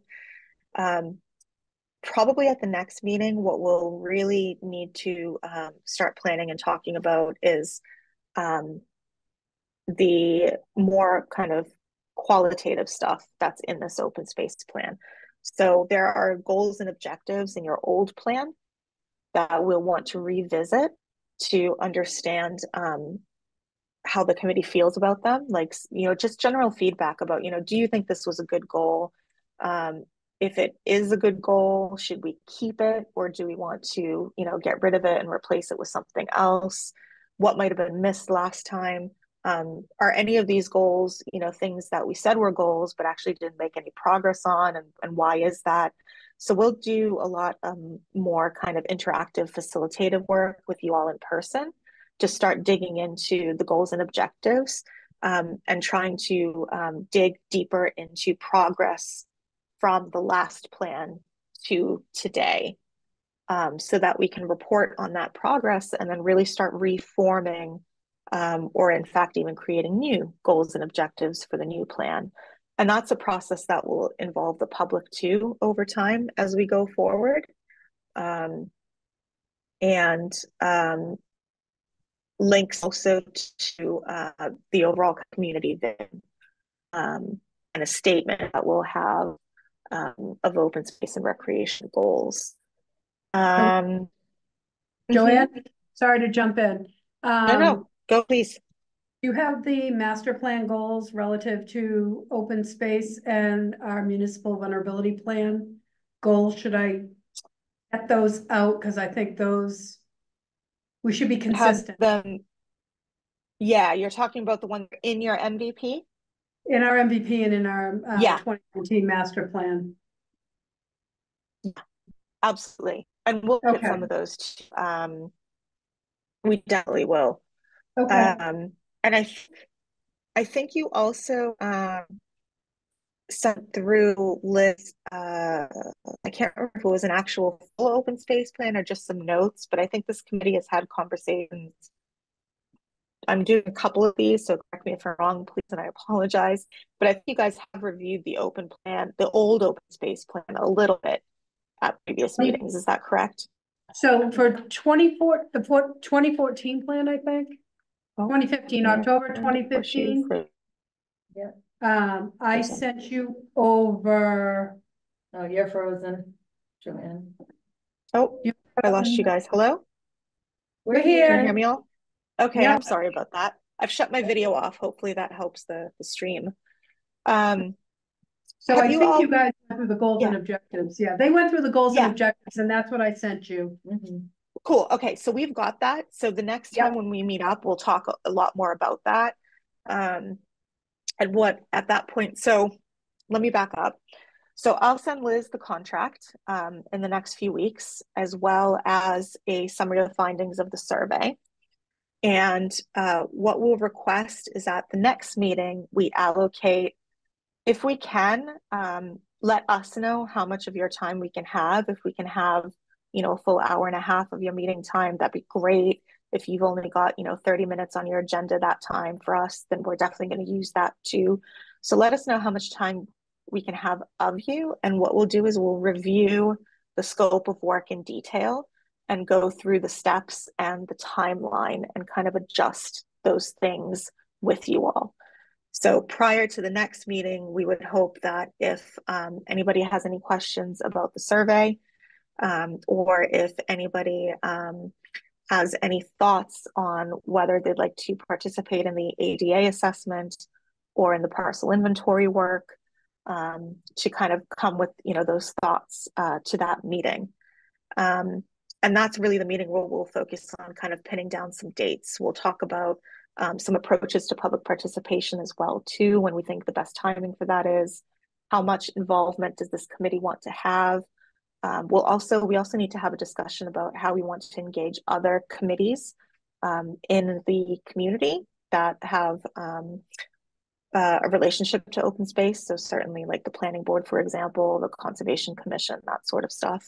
Probably at the next meeting, what we'll really need to start planning and talking about is the more kind of qualitative stuff that's in this open space plan. So there are goals and objectives in your old plan that we'll want to revisit to understand how the committee feels about them. Like, you know, just general feedback about, you know, do you think this was a good goal? If it is a good goal, should we keep it, or do we want to, you know, get rid of it and replace it with something else? What might have been missed last time? Are any of these goals, you know, things that we said were goals but actually didn't make any progress on, and why is that? So we'll do a lot more kind of interactive facilitative work with you all in person to start digging into the goals and objectives, and trying to dig deeper into progress from the last plan to today, so that we can report on that progress and then really start reforming, or in fact even creating new goals and objectives for the new plan. And that's a process that will involve the public too over time as we go forward, and links also to the overall community vision, and a statement that we'll have of open space and recreation goals. Joanne, sorry to jump in. No, go please. You have the master plan goals relative to open space and our municipal vulnerability plan goals. Should I get those out? Because I think those, we should be consistent. Have them, yeah, you're talking about the one in your MVP? In our MVP and in our 2019 master plan. Yeah, absolutely. And we'll get some of those too. We definitely will. Okay. And I think you also sent through Liz, I can't remember if it was an actual full open space plan or just some notes, but I think this committee has had conversations. I'm doing a couple of these, so correct me if I'm wrong, please, and I apologize. But I think you guys have reviewed the open plan, the old open space plan, a little bit at previous meetings. Is that correct? So for the 2014 plan, I think. 2015, October Where she is 2015. the- I sent you over. Oh, you're frozen, Joanne. Oh, I lost you guys. Hello? We're Can you here. hear me all? Okay, Yeah. I'm sorry about that. I've shut my video off. Hopefully that helps the stream. Um, So have I you think all- you guys went through the goals and Yeah. objectives. Yeah, they went through the goals and Yeah. objectives, and that's what I sent you. Mhm. Cool. Okay, so we've got that. So the next time when we meet up, we'll talk a lot more about that. And what at that point, so let me back up. So I'll send Liz the contract in the next few weeks, as well as a summary of the findings of the survey. And what we'll request is at the next meeting, we allocate, if we can, let us know how much of your time we can have. If we can have, you know, a full hour and a half of your meeting time, that'd be great. If you've only got, you know, 30 minutes on your agenda that time for us, then we're definitely going to use that too. So let us know how much time we can have of you. And what we'll do is we'll review the scope of work in detail and go through the steps and the timeline and kind of adjust those things with you all. So prior to the next meeting, we would hope that if anybody has any questions about the survey, or if anybody has any thoughts on whether they'd like to participate in the ADA assessment or in the parcel inventory work, to kind of come with, you know, those thoughts to that meeting. And that's really the meeting where we'll focus on kind of pinning down some dates. We'll talk about some approaches to public participation as well too, when we think the best timing for that is. How much involvement does this committee want to have? We also need to have a discussion about how we want to engage other committees in the community that have a relationship to open space. So certainly like the planning board, for example, the conservation commission, that sort of stuff.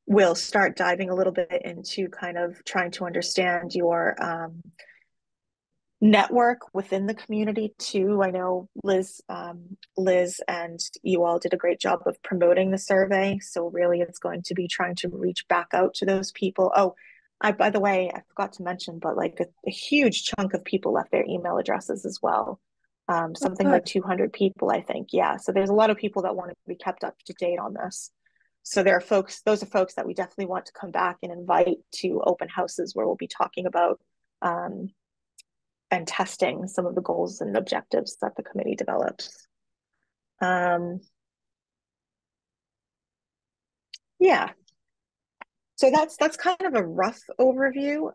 We'll start diving a little bit into kind of trying to understand your network within the community too. I know Liz and you all did a great job of promoting the survey. So really it's going to be trying to reach back out to those people. Oh, by the way, I forgot to mention, but like a huge chunk of people left their email addresses as well. Something like 200 people, I think. Yeah. So there's a lot of people that want to be kept up to date on this. So there are folks, those are folks that we definitely want to come back and invite to open houses where we'll be talking about and testing some of the goals and objectives that the committee develops. Yeah. So that's kind of a rough overview.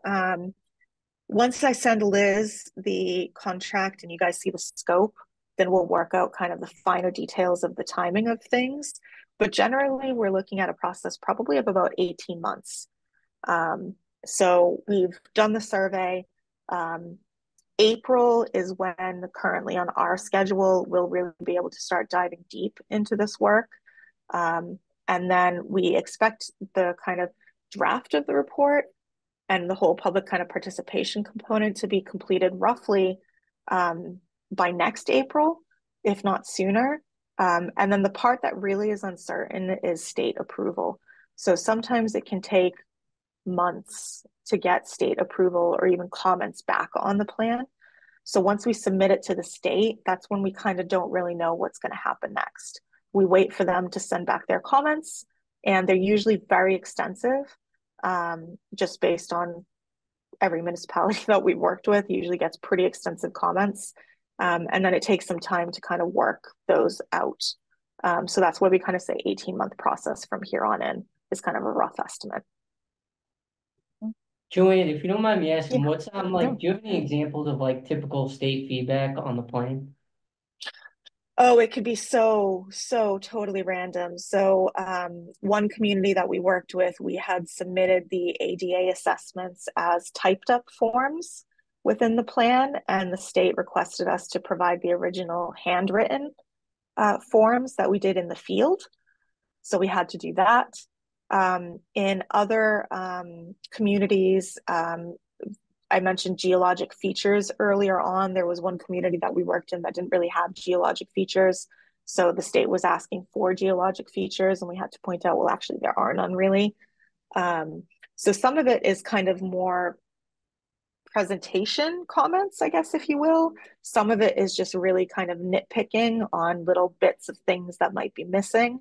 Once I send Liz the contract and you guys see the scope, then we'll work out kind of the finer details of the timing of things. But generally, we're looking at a process probably of about 18 months. So we've done the survey. April is when currently on our schedule, we'll really be able to start diving deep into this work. And then we expect the kind of draft of the report and the whole public kind of participation component to be completed roughly by next April, if not sooner. And then the part that really is uncertain is state approval. So sometimes it can take months to get state approval or even comments back on the plan. So once we submit it to the state, that's when we kind of don't really know what's going to happen next. We wait for them to send back their comments, and they're usually very extensive, just based on every municipality that we worked with usually gets pretty extensive comments. And then it takes some time to kind of work those out. So that's why we kind of say 18-month process from here on in is kind of a rough estimate. Joanne, if you don't mind me asking, Yeah. what's like, do you have any examples of like typical state feedback on the plan? Oh, it could be so totally random. So one community that we worked with, we had submitted the ADA assessments as typed up forms within the plan, and the state requested us to provide the original handwritten forms that we did in the field. So we had to do that. In other communities, I mentioned geologic features earlier on. There was one community that we worked in that didn't really have geologic features. So the state was asking for geologic features, and we had to point out, well, actually, there are none really. So some of it is kind of more presentation comments, I guess, if you will. Some of it is just really kind of nitpicking on little bits of things that might be missing.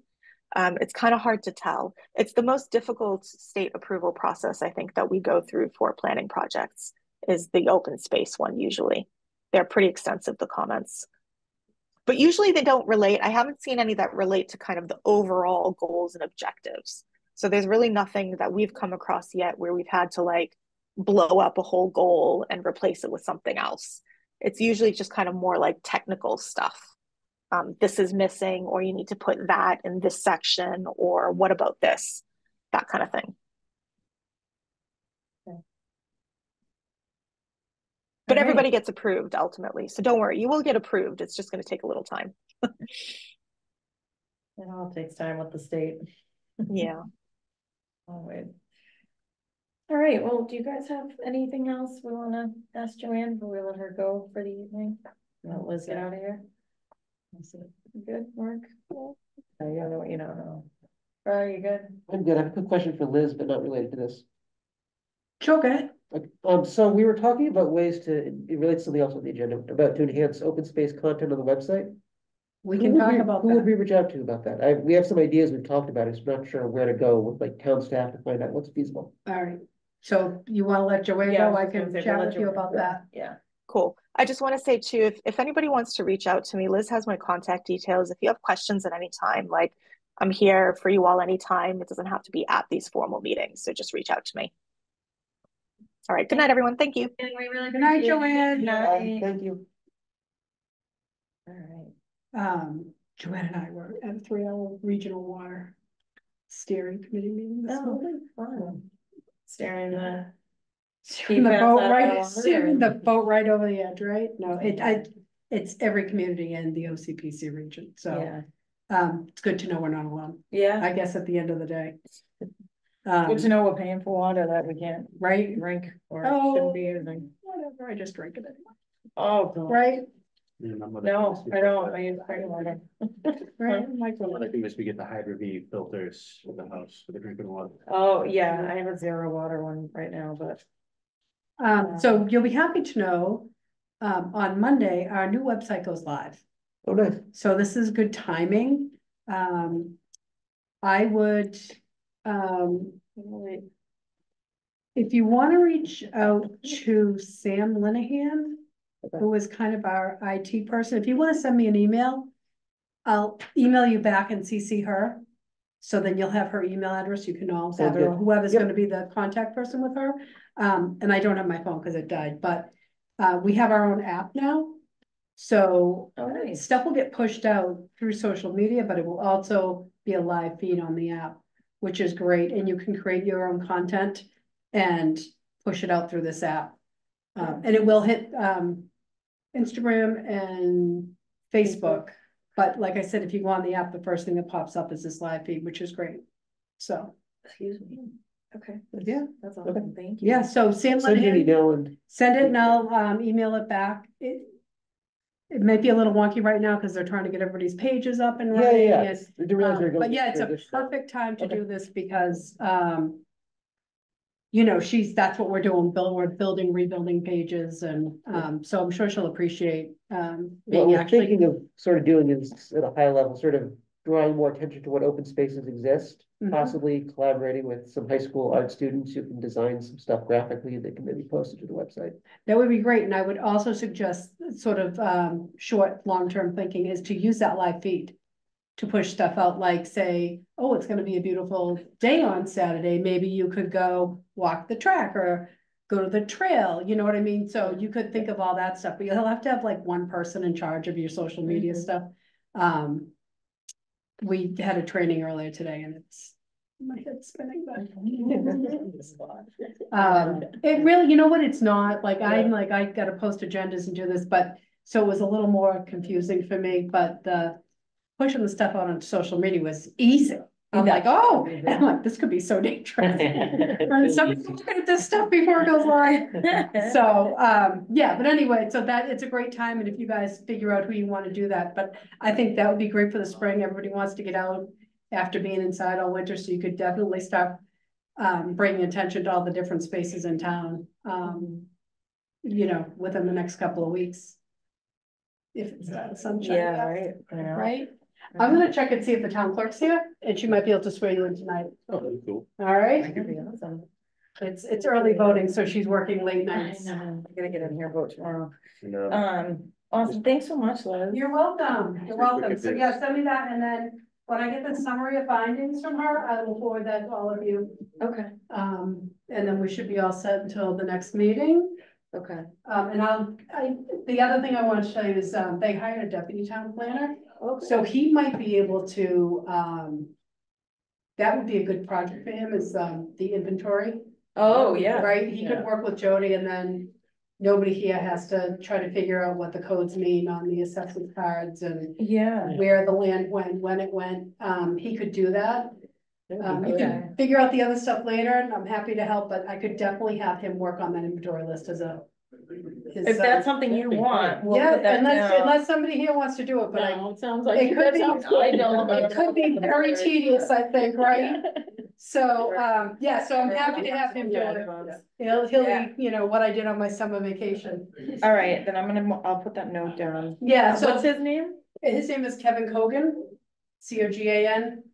It's kind of hard to tell. It's the most difficult state approval process, I think, that we go through for planning projects is the open space one usually. They're pretty extensive, the comments. But usually they don't relate. I haven't seen any that relate to kind of the overall goals and objectives. So there's really nothing that we've come across yet where we've had to like blow up a whole goal and replace it with something else. It's usually just kind of more like technical stuff. This is missing, or you need to put that in this section, or what about this? That kind of thing. But everybody gets approved ultimately. So don't worry, you will get approved. It's just going to take a little time. It all takes time with the state. Yeah. Always. All right, well, do you guys have anything else we want to ask Joanne before we let her go for the evening? Let Liz get out of here. Good work. I don't know what you know. Are you good? I'm good. I have a quick question for Liz, but not related to this. Okay. So we were talking about ways to, it relates to something else on the agenda, about to enhance open space content on the website. We can talk about Who would that. we reach out to about that? We have some ideas we've talked about, I'm not sure where to go with like town staff to find out what's feasible. All right. So you want to let Joanne Yeah, go? I I was gonna can say, chat we'll with let you Joanne about go. that. Yeah. Cool. I just want to say too, if anybody wants to reach out to me, Liz has my contact details. If you have questions at any time, like I'm here for you all anytime. It doesn't have to be at these formal meetings. So just reach out to me. All right. Good night, everyone. Thank you. Good night, Joanne. Good night. Thank you. All right. Joanne and I were at a 3-hour regional water steering committee meeting this Oh, morning. fun. Staring the. Steering the PFAS boat out of right, the water, steering or- the boat right over the edge, right? No, it's every community in the OCPC region, so, Yeah. it's good to know we're not alone, Yeah. I guess, at the end of the day. Good to know we're paying for water that we can't Right? drink or Oh. shouldn't be using. Whatever, I just drink it anyway, Oh, God. right? No, I don't. I use spring water. Right, like, One of the things we get the Hydro-V filters for the house for the drinking water. Oh, yeah, I have a zero water one right now, but. so you'll be happy to know, on Monday, our new website goes live. Oh, nice. So this is good timing. I would, if you want to reach out to Sam Linehan, who is kind of our IT person, if you want to send me an email, I'll email you back and CC her. So then you'll have her email address. You can all have Sounds her, good. whoever's Yep. going to be the contact person with her. And I don't have my phone because it died, but we have our own app now. So Oh, nice. stuff will get pushed out through social media, but it will also be a live feed on the app, which is great. And you can create your own content and push it out through this app. And it will hit Instagram and Facebook. But like I said, if you go on the app, the first thing that pops up is this live feed, which is great. So, Excuse me. Okay, yeah, that's awesome. Thank you. yeah. So Sam, Send you an Linehan, email and send it and I'll email it back. It might be a little wonky right now because they're trying to get everybody's pages up and running. yeah. and, I didn't realize we were going But yeah, it's a through this stuff. perfect time to Okay. do this because, you know, that's what we're doing, we're building, rebuilding pages and, so I'm sure she'll appreciate, What being we're actually. thinking of sort of doing is at a high level, sort of drawing more attention to what open spaces exist. Mhm. Possibly collaborating with some high school art students who can design some stuff graphically and they can maybe post it to the website. That would be great, and I would also suggest sort of short, long-term thinking is to use that live feed. To push stuff out, like say, oh, it's gonna be a beautiful day on Saturday, maybe you could go walk the track or. Go to the trail, you know what I mean? So you could think of all that stuff, but you'll have to have like one person in charge of your social media Mhm. stuff. We had a training earlier today and it's. My head's spinning, but. It really, you know what, it's not, like, I'm like, I gotta post agendas and do this, but, so it was a little more confusing for me, but the. Pushing the stuff out on social media was easy. I'm like, oh, and I'm like, this could be so dangerous. Somebody's looking at this stuff before it goes live. So, yeah, but anyway, so that, it's a great time, and if you guys figure out who you wanna do that, but I think that would be great for the spring, everybody wants to get out. After being inside all winter, so you could definitely start bringing attention to all the different spaces in town. you know, within the next couple of weeks. If it's sunshine. Yeah, right, I know. Right? I'm gonna check and see if the town clerk's here, and she might be able to swear you in tonight, Oh, that'd be cool. all right? That'd be awesome. It's early voting, so she's working late I nights. know, I gotta get in here, and vote tomorrow. No. Awesome, thanks so much, Liz. You're welcome, you're Sure, welcome. if So there's- yeah, send me that, and then when I get the summary of findings from her, I will forward that to all of you. Okay, And then we should be all set until the next meeting. okay. And the other thing I want to tell you is, they hired a deputy town planner, Okay. so he might be able to, that would be a good project for him, is, the inventory. Oh, yeah. Right, he could Yeah. work with Jody, and then nobody here has to try to figure out what the codes mean on the assessment cards and Yeah, where the land went, when it went, he could do that. You Okay. can figure out the other stuff later, and I'm happy to help, but I could definitely have him work on that inventory list as a. if that's something you want, we'll Yeah, put that unless, down. unless somebody here wants to do it, but No, it sounds like. it could that be, sounds ideal. it could be very tedious, I think, right? So, yeah, so I'm happy to have him do it. He'll Yeah. be, you know, what I did on my summer vacation. All right, then I'll put that note down. Yeah, What's so his name? his name is Kevin Cogan, Cogan.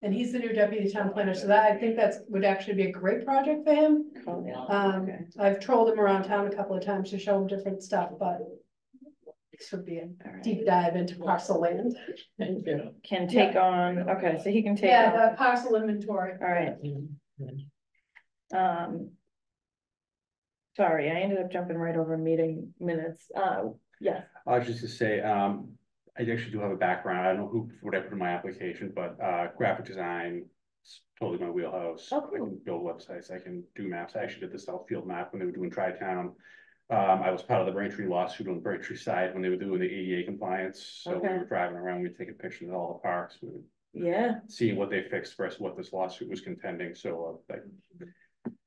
And he's the new deputy town planner, so that, I think would actually be a great project for him. Okay. I've trolled him around town a couple of times to show him different stuff, but this would be a All right. deep dive into parcel land. Can take on, okay, so he can take Yeah, on, the parcel inventory. all right, sorry, I ended up jumping right over meeting minutes, yeah, I was just to say, I actually do have a background, I don't know what I put in my application, but, graphic design. It's totally my wheelhouse. Oh, cool. I can build websites, I can do maps, I actually did the Southfield map when they were doing Tri-Town. I was part of the Braintree lawsuit on the Braintree side when they were doing the ADA compliance, so we Okay. were driving around, we were taking pictures of all the parks, we were yeah, seeing what they fixed versus what this lawsuit was contending, so, like.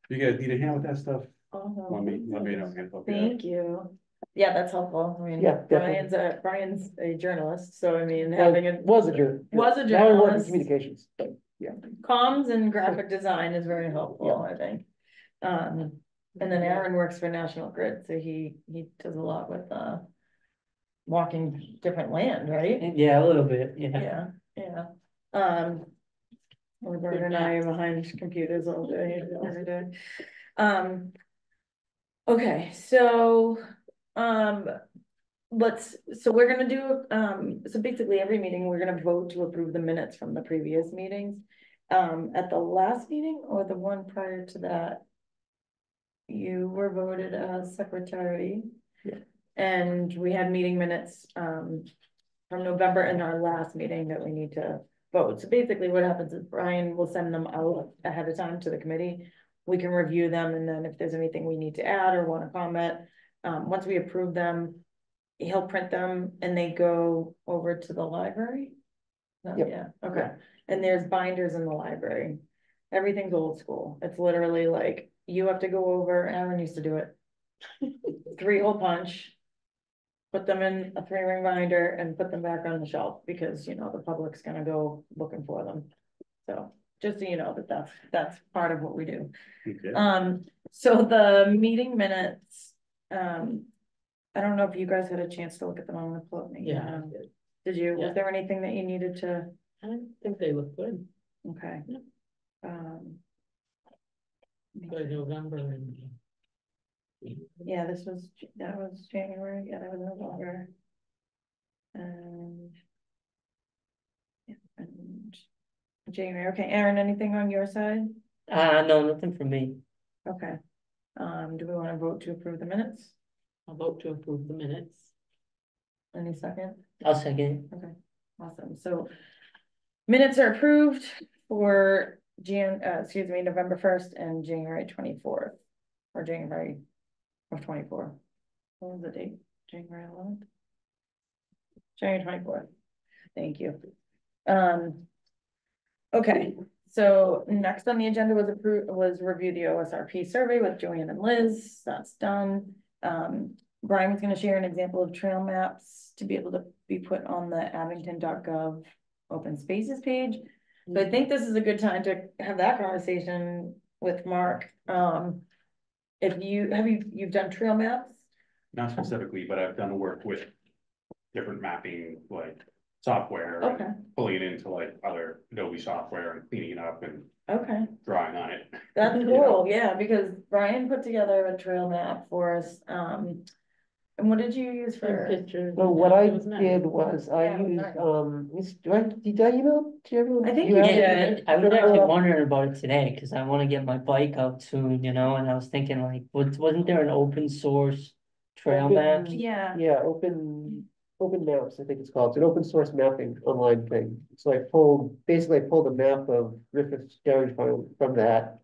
You guys need a hand with that stuff, let me know, I can help you out. thank you. Yeah, that's helpful, I mean, Yeah, definitely. Brian's a journalist, so I mean, Well, having a. Was a journalist. Was a Now I work in journalist. communications. Comms and graphic design is very helpful, I think. And then Aaron works for National Grid, so he does a lot with, walking different land, right? Yeah, a little bit, yeah. Yeah. Roberta and I are behind computers all day, every day. Okay, so, so we're gonna do, so basically every meeting, we're gonna vote to approve the minutes from the previous meetings. At the last meeting or the one prior to that, you were voted as secretary. Yeah. And we had meeting minutes, from November in our last meeting that we need to vote. So basically what happens is Brian will send them out ahead of time to the committee. We can review them, and then if there's anything we need to add or want to comment, once we approve them, he'll print them and they go over to the library. Oh, Yep. yeah, okay, and there's binders in the library. Everything's old school. It's literally like, you have to go over, Aaron used to do it. 3-hole punch. Put them in a 3-ring binder and put them back on the shelf, because you know, the public's gonna go looking for them. So, just so you know that that's part of what we do. Okay. So the meeting minutes, I don't know if you guys had a chance to look at them on the float. Yeah. Did you, Yeah. was there anything that you needed to, I think they look good, okay. Yeah. by Um. November and. Yeah, that was January, yeah, that was November. And. Yeah, and January, okay, Aaron, anything on your side? No, nothing from me. Okay. Do we wanna vote to approve the minutes? I'll vote to approve the minutes. Any second? I'll second. Okay, awesome, so. Minutes are approved for November 1st and January 24th. Or January of 24. What was the date? January 11th? January 24th. Thank you. Okay, so next on the agenda was review the OSRP survey with Joanne and Liz. That's done. Brian was gonna share an example of trail maps to be able to be put on the abington.gov open spaces page. So I think this is a good time to have that conversation with Mark. you've done trail maps? Not specifically, but I've done work with different mapping, like software. and Okay. Pulling it into like other Adobe software and cleaning it up and Okay, drawing on it. that's You know? cool, yeah, because Brian put together a trail map for us, and what did you use for? Pictures. So what I It was nice. did was I Yeah, it was used, nice. did I email to everyone? I think You you have it? did. I was actually wondering about it today, cause I wanna get my bike out soon, you know, and I was thinking like, wasn't there an open source trail Open- map? Yeah, Yeah, open maps, I think it's called. It's an open source mapping online thing. So basically I pulled a map of Griffith's Dairy Farm from that.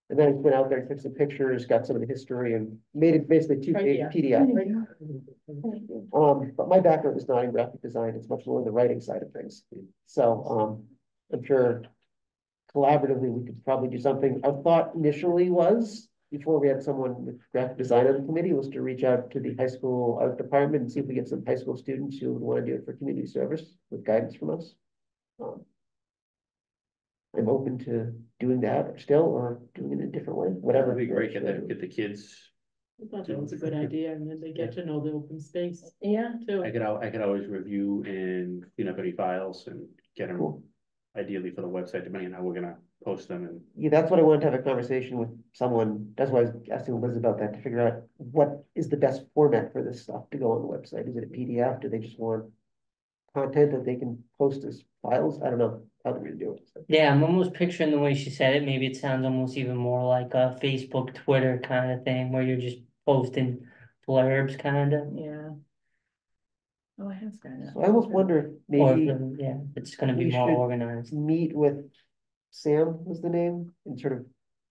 And then I went out there and took some pictures, got some of the history and made it basically two-page Right, PDF. thank you. But my background is not in graphic design, it's much more in the writing side of things. So, I'm sure collaboratively, we could probably do something. Our thought initially was, before we had someone with graphic design on the committee, was to reach out to the high school art department and see if we get some high school students who would want to do it for community service with guidance from us. I'm open to doing that still, or doing it in a different way, whatever. That'd be great, get the kids. I thought that was a good idea, and then they get to know the open space Yeah, too. I could always review and clean up any files and get them Cool. ideally for the website, depending on how we're gonna post them and. Yeah, that's what I wanted to have a conversation with someone, that's why I was asking Liz about that, to figure out what is the best format for this stuff to go on the website, is it a PDF, do they just want content that they can post as files, I don't know how they're gonna do it. So. Yeah, I'm almost picturing the way she said it, maybe it sounds almost even more like a Facebook, Twitter kind of thing, where you're just posting blurbs kind of. yeah. Oh, I have Skynet. So I almost wonder if Or, maybe yeah, it's gonna be we more should organized. meet with Sam was the name, and sort of,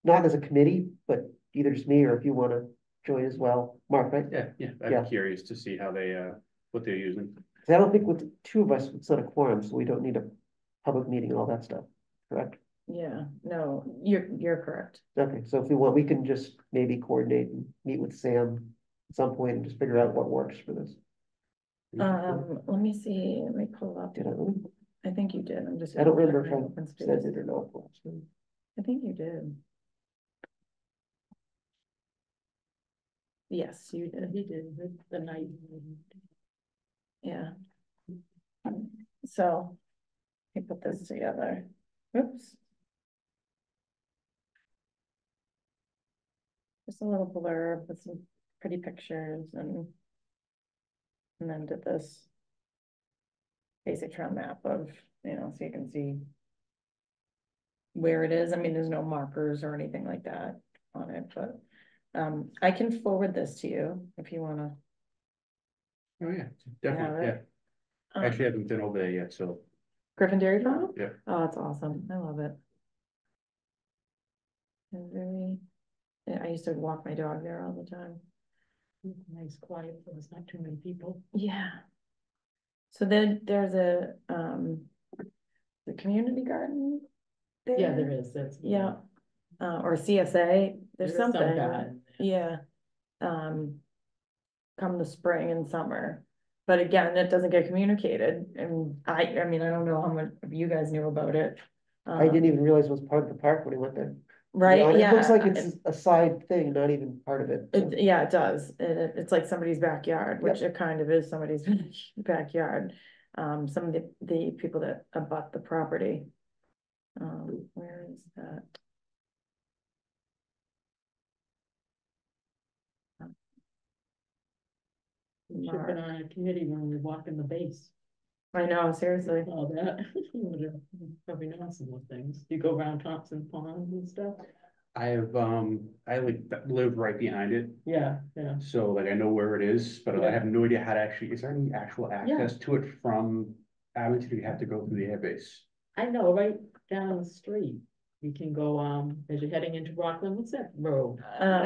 not as a committee, but either just me or if you wanna join as well, Mark, right? Yeah, I'd Yeah. be curious to see how they, what they're using. 'Cause I don't think with the two of us, it's not a quorum, so we don't need a public meeting and all that stuff, correct? Yeah, no, you're correct. Okay, so if we want, we can just maybe coordinate and meet with Sam at some point and just figure out what works for this. Let me see, let me pull up. Did I, really? I think you did, I'm just. I don't remember if Open I said space. it or not. last time. I think you did. Yes, you did, He did the night. yeah. So, let me put this together. Oops. Just a little blurb with some pretty pictures and then did this basic trail map of, so you can see where it is. I mean, there's no markers or anything like that on it, but I can forward this to you if you wanna. Oh, yeah, definitely, it. yeah. Actually, I haven't been over there yet, so. Griffin Dairy Farm? Yeah. Oh, it's awesome. I love it. I used to walk my dog there all the time. Nice, quiet, so there's not too many people. Yeah. So then there's the community garden there? Yeah, there is, that's. Yeah, or CSA, there's There is some something, garden. yeah. Come the spring and summer, but again, it doesn't get communicated, and I mean, I don't know how much of you guys knew about it. I didn't even realize it was part of the park when I went there. Right, It yeah. looks like it's a side thing, not even part of it. so. Yeah, it does, it's like somebody's backyard, which it kind of is somebody's backyard. Some of the people that abut the property. Where is that? We should have been on a committee when we walk in the base, I know, seriously. all that, probably know some of things, you go around Thompson Pond and stuff. I live right behind it, Yeah, so like I know where it is, but I Yeah. have no idea how to actually, is there any actual access to it from Abington? Do you have to go through the airbase? I know, right down the street, you can go, as you're heading into Rockland, what's that road?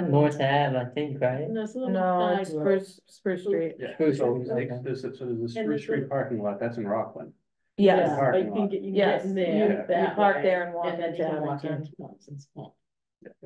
North Ave, I think, right? And there's a little No, side it's road. Spruce Street. Yeah, Spruce so Street, like, okay. there's a Spruce there's Street a- parking lot, that's in Rockland. Yes, Yeah, but Parking you lot. can get, you can Yes, get in you- there you that park way, there and walk and then you into can walk Abington. into Thompson's Pond.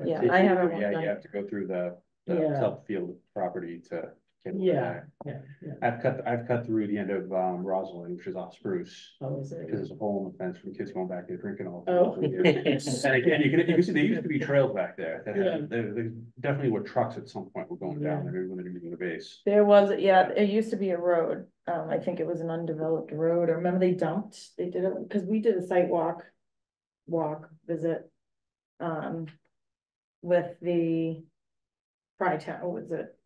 Yeah, It- I haven't Yeah, done- you have to go through the Yeah. Southfield property to Yeah, yeah, yeah. I've cut through the end of Rosalind, which is off Spruce, Oh, is it? because there's a hole in the fence from kids going back there drinking all. Oh. And again, you can see, there used to be trails back there, that Yeah. had, there definitely were trucks at some point were going down there, maybe when they're using the base. There was, yeah, it used to be a road, I think it was an undeveloped road, or remember they did it, because we did a site walk visit. With the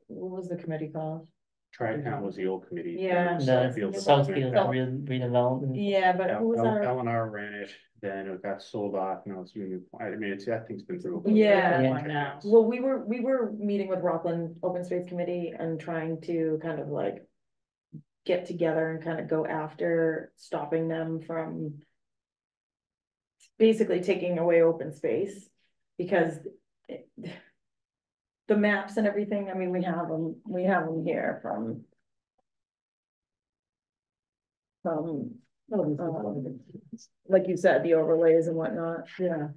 what was the committee called? Tri-Town was the old committee. Yeah. The Southfield Southfield Development. redevelopment. Yeah, but who was our, L&R ran it, then it got sold off, now it's Union Point. I mean, that thing's been through. Yeah. Yeah. One now. well, we were meeting with Rockland Open Space Committee and trying to kind of like get together and kind of go after stopping them from basically taking away open space, because the maps and everything, I mean, we have them here from like you said, the overlays and whatnot. Yeah.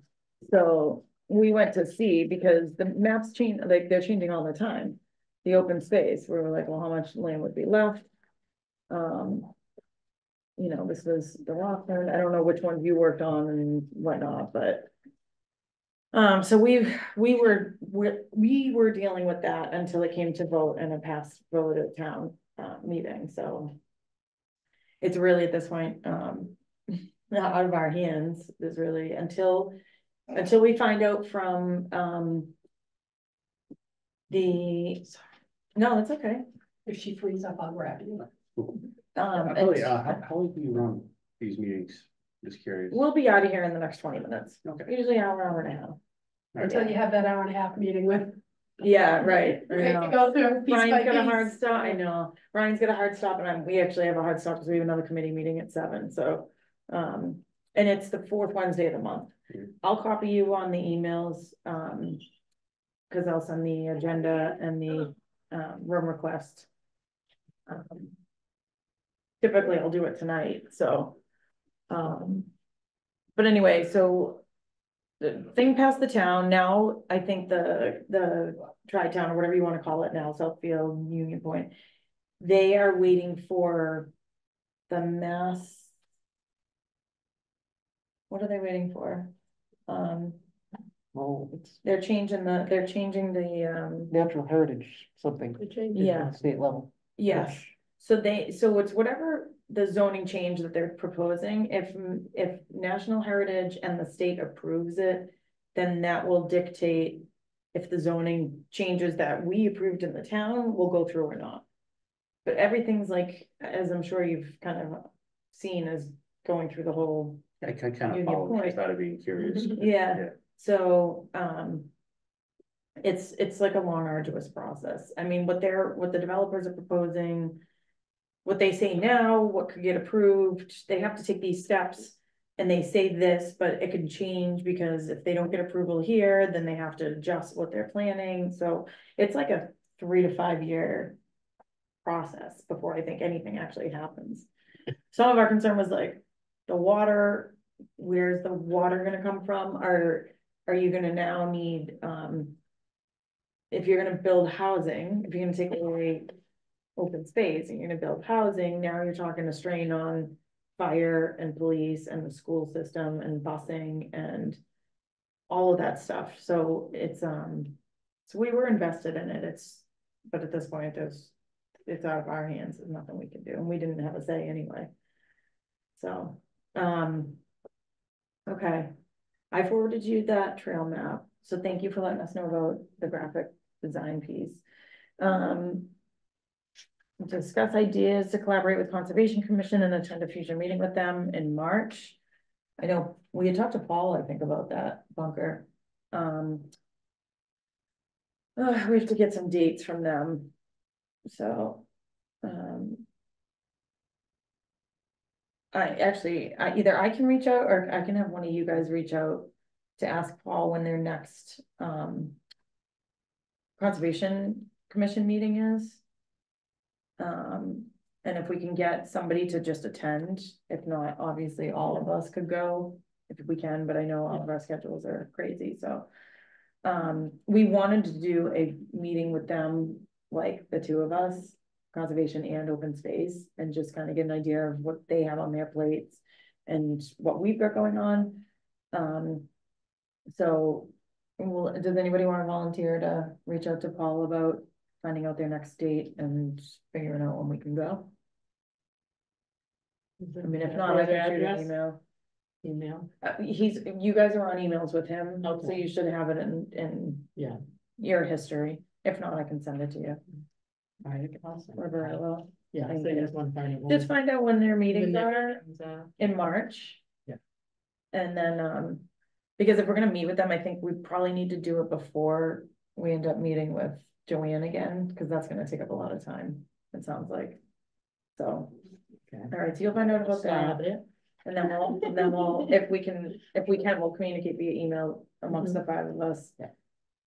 So we went to see, because the maps change, like they're changing all the time. The open space, we were like, well, how much land would be left? You know, this was the Rockland, I don't know which ones you worked on and whatnot, but. So we were dealing with that until it came to vote and a passed vote at town, meeting, so. It's really at this point, not out of our hands, is really until we find out from, no, it's okay. If she frees up, I'll grab you. How long do you run these meetings? Just curious. We'll be out of here in the next 20 minutes, Okay. usually hour and a half. Until you have that hour and a half meeting with. Yeah, right. I Right, know. to go through piece by Ryan's got a hard piece. stop, I know, Ryan's got a hard stop, and we actually have a hard stop because we have another committee meeting at 7, so. And it's the 4th Wednesday of the month. Mhm. I'll copy you on the emails, because I'll send the agenda and the, room request. Typically I'll do it tonight, so. But anyway, so. The thing passed the town, now I think the Tri-Town, or whatever you wanna call it now, Southfield, Union Point. They are waiting for the mass. What are they waiting for? Well, it's They're changing the, natural heritage, something, yeah, state level. yes. So it's whatever the zoning change that they're proposing, if National Heritage and the state approves it, then that will dictate if the zoning changes that we approved in the town will go through or not. But everything's like, as I'm sure you've kind of seen, is going through the whole, I kind of Union follow, Point. just out of being curious. yeah, so, it's like a long arduous process. I mean, what the developers are proposing, what they say now, what could get approved, they have to take these steps. And they say this, but it can change, because if they don't get approval here, then they have to adjust what they're planning, so it's like a 3 to 5 year process before I think anything actually happens. Some of our concern was like, the water, where's the water gonna come from, are you gonna now need, if you're gonna build housing, if you're gonna take away open space and you're gonna build housing, now you're talking a strain on fire and police and the school system and busing and all of that stuff. So it's, so we were invested in it. But at this point, it's out of our hands. There's nothing we can do. And we didn't have a say anyway. So, okay. I forwarded you that trail map. So thank you for letting us know about the graphic design piece. Discuss ideas to collaborate with Conservation Commission and attend a future meeting with them in March. I know we had talked to Paul, I think, about that bunker. We have to get some dates from them. So, either I can reach out, or I can have one of you guys reach out to ask Paul when their next, Conservation Commission meeting is. And if we can get somebody to just attend, if not, obviously all of us could go if we can, but I know all of our schedules are crazy, so. We wanted to do a meeting with them like the two of us, conservation and open space, and just kind of get an idea of what they have on their plates and what we've got going on. So, well, does anybody want to volunteer to reach out to Paul about finding out their next date and figuring out when we can go? I mean, if not, I can shoot an email. Email, You guys are on emails with him, so Okay. you should have it in yeah, your history. If not, I can send it to you. alright, awesome. Roberta will. Yeah, so Thank you you. just want to find out. Just find out when their meetings are are. in March. Yeah. And then, because if we're gonna meet with them, I think we probably need to do it before we end up meeting with Joanne again, because that's gonna take up a lot of time, it sounds like. So, Okay. all right, so you'll find out about Start that, it. and then we'll, if we can, we'll communicate via email amongst the five of us. Yeah.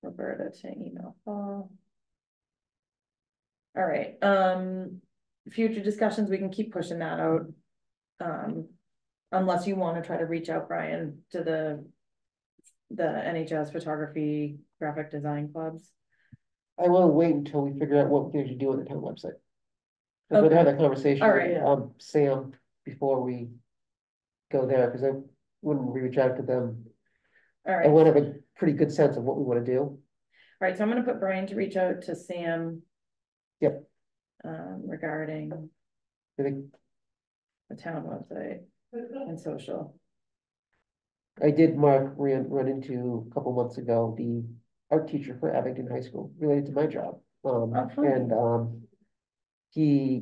Roberta to email Paul. All right, future discussions, we can keep pushing that out. Unless you want to try to reach out, Brian, to the NHS photography graphic design clubs. I will wait until we figure out what we should do on the town website. I'm gonna have that conversation All with, right. Sam before we go there, because when we reach out to them, All I right, want all to have a pretty good sense of what we want to do. right, so I'm gonna put Brian to reach out to Sam. Yep. Regarding I think the town website and social. I did, Mark, run into a couple months ago, the art teacher for Abington High School, related to my job. Oh, fun. And, she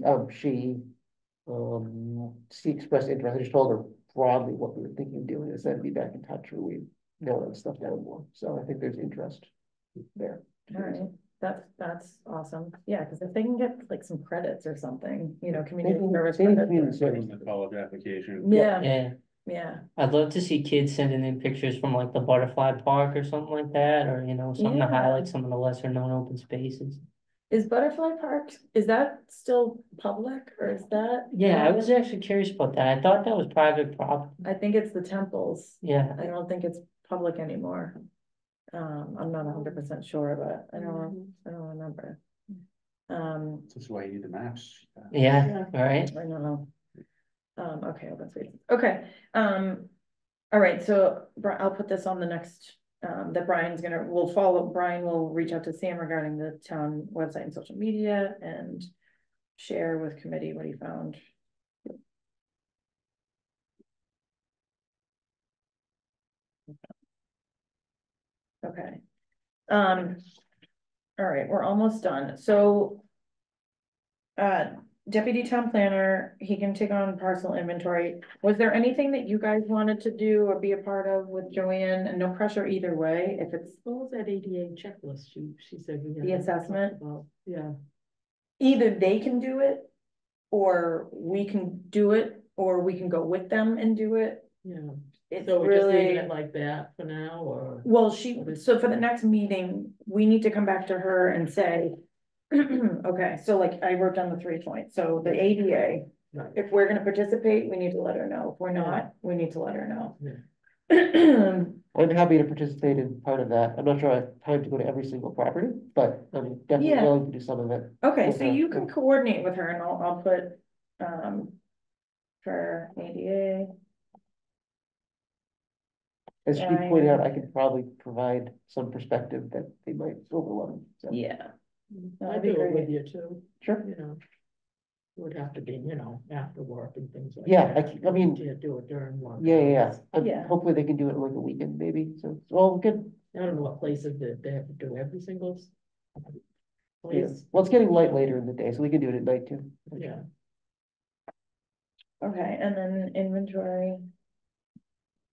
expressed interest. I just told her broadly what we were thinking of doing, and said be back in touch when we nail that stuff down more. So I think there's interest there. All right, that's awesome. Yeah, because if they can get like some credits or something, community Maybe- service maybe credits. community Put it service. in the college application. Yeah, Yeah, yeah, I'd love to see kids sending in pictures from like the butterfly park or something like that, or something to Yeah. highlight some of the lesser known open spaces. is Butterfly Park, is that still public or is that? Yeah, I was actually curious about that. I thought that was private property. I think it's the temples. Yeah, I don't think it's public anymore. I'm not 100% sure, but I don't remember. This is why you need the maps. yeah, all right. I know. Okay, that's great. Okay, all right, so I'll put this on the next, that Brian will reach out to Sam regarding the town website and social media and share with committee what he found. Okay. All right, we're almost done. So deputy town planner, he can take on parcel inventory. Was there anything that you guys wanted to do or be a part of with Joanne? And no pressure either way, if it's What was that ADA checklist she said we had? The assessment? about? Yeah, either they can do it, or we can do it, or we can go with them and do it. yeah. It's So we're just leaving really, it like that for now, or? well, so for the next meeting, we need to come back to her and say, okay, so like I wrote down the 3 points. So the ADA, Right. if we're gonna participate, we need to let her know. If we're not, we need to let her know. Yeah. I'm happy to participate in part of that. I'm not sure I have time to go to every single property, but I'm definitely Yeah. willing to do some of it. Okay, so Okay, you can yeah. coordinate with her and I'll put, for ADA. As she pointed out, I could probably provide some perspective that they might overlook. So, Yeah. I That'd do be it with great. you too, sure. It would have to be, after work and things like Yeah, that. I mean, Can't do it during work. yeah. Yeah. Hopefully they can do it in like a weekend, maybe. So, well, good. I don't know what places that they have to do every single Yeah. place. Well, it's getting light later in the day, so we can do it at night too. Yeah, Okay, and then inventory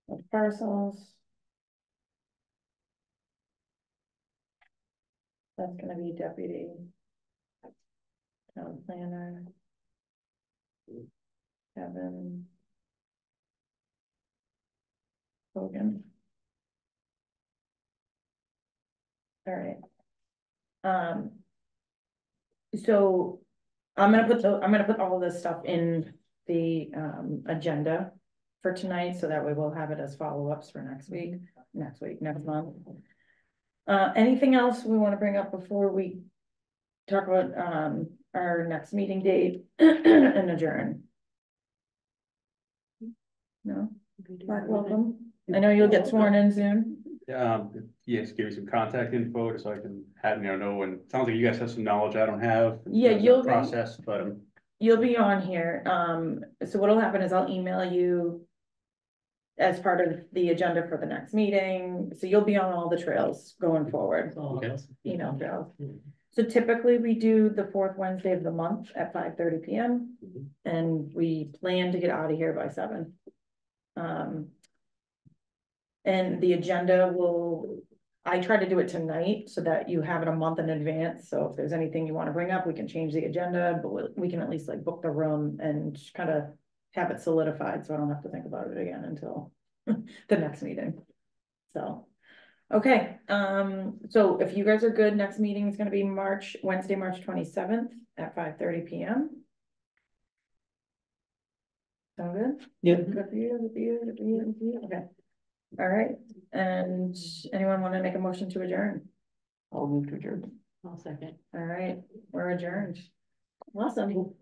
of parcels. That's gonna be deputy town planner. Kevin. Hogan. All right. So I'm gonna put all of this stuff in the agenda for tonight, so that way we'll have it as follow-ups for next month. Anything else we want to bring up before we talk about, our next meeting date and adjourn? No, Mark, welcome. I know you'll get sworn in soon. Yes, give me some contact info just so I can have, know, and it sounds like you guys have some knowledge I don't have. in Yeah, terms of you'll be- Process, but You'll be on here, so what'll happen is I'll email you as part of the agenda for the next meeting, so you'll be on all the trails going forward, Okay. email trails. So typically we do the fourth Wednesday of the month at 5:30 PM, and we plan to get out of here by 7. And the agenda I try to do it tonight so that you have it a month in advance, so if there's anything you wanna bring up, we can change the agenda, but we can at least like book the room and kind of have it solidified, so I don't have to think about it again until the next meeting. So, okay, so if you guys are good, next meeting is gonna be Wednesday, March 27th at 5:30 PM. Sound good? Yeah. Good for you, good for you, good for you, good for you, okay. All right, and anyone wanna make a motion to adjourn? I'll move to adjourn. I'll second. All right, we're adjourned. Awesome.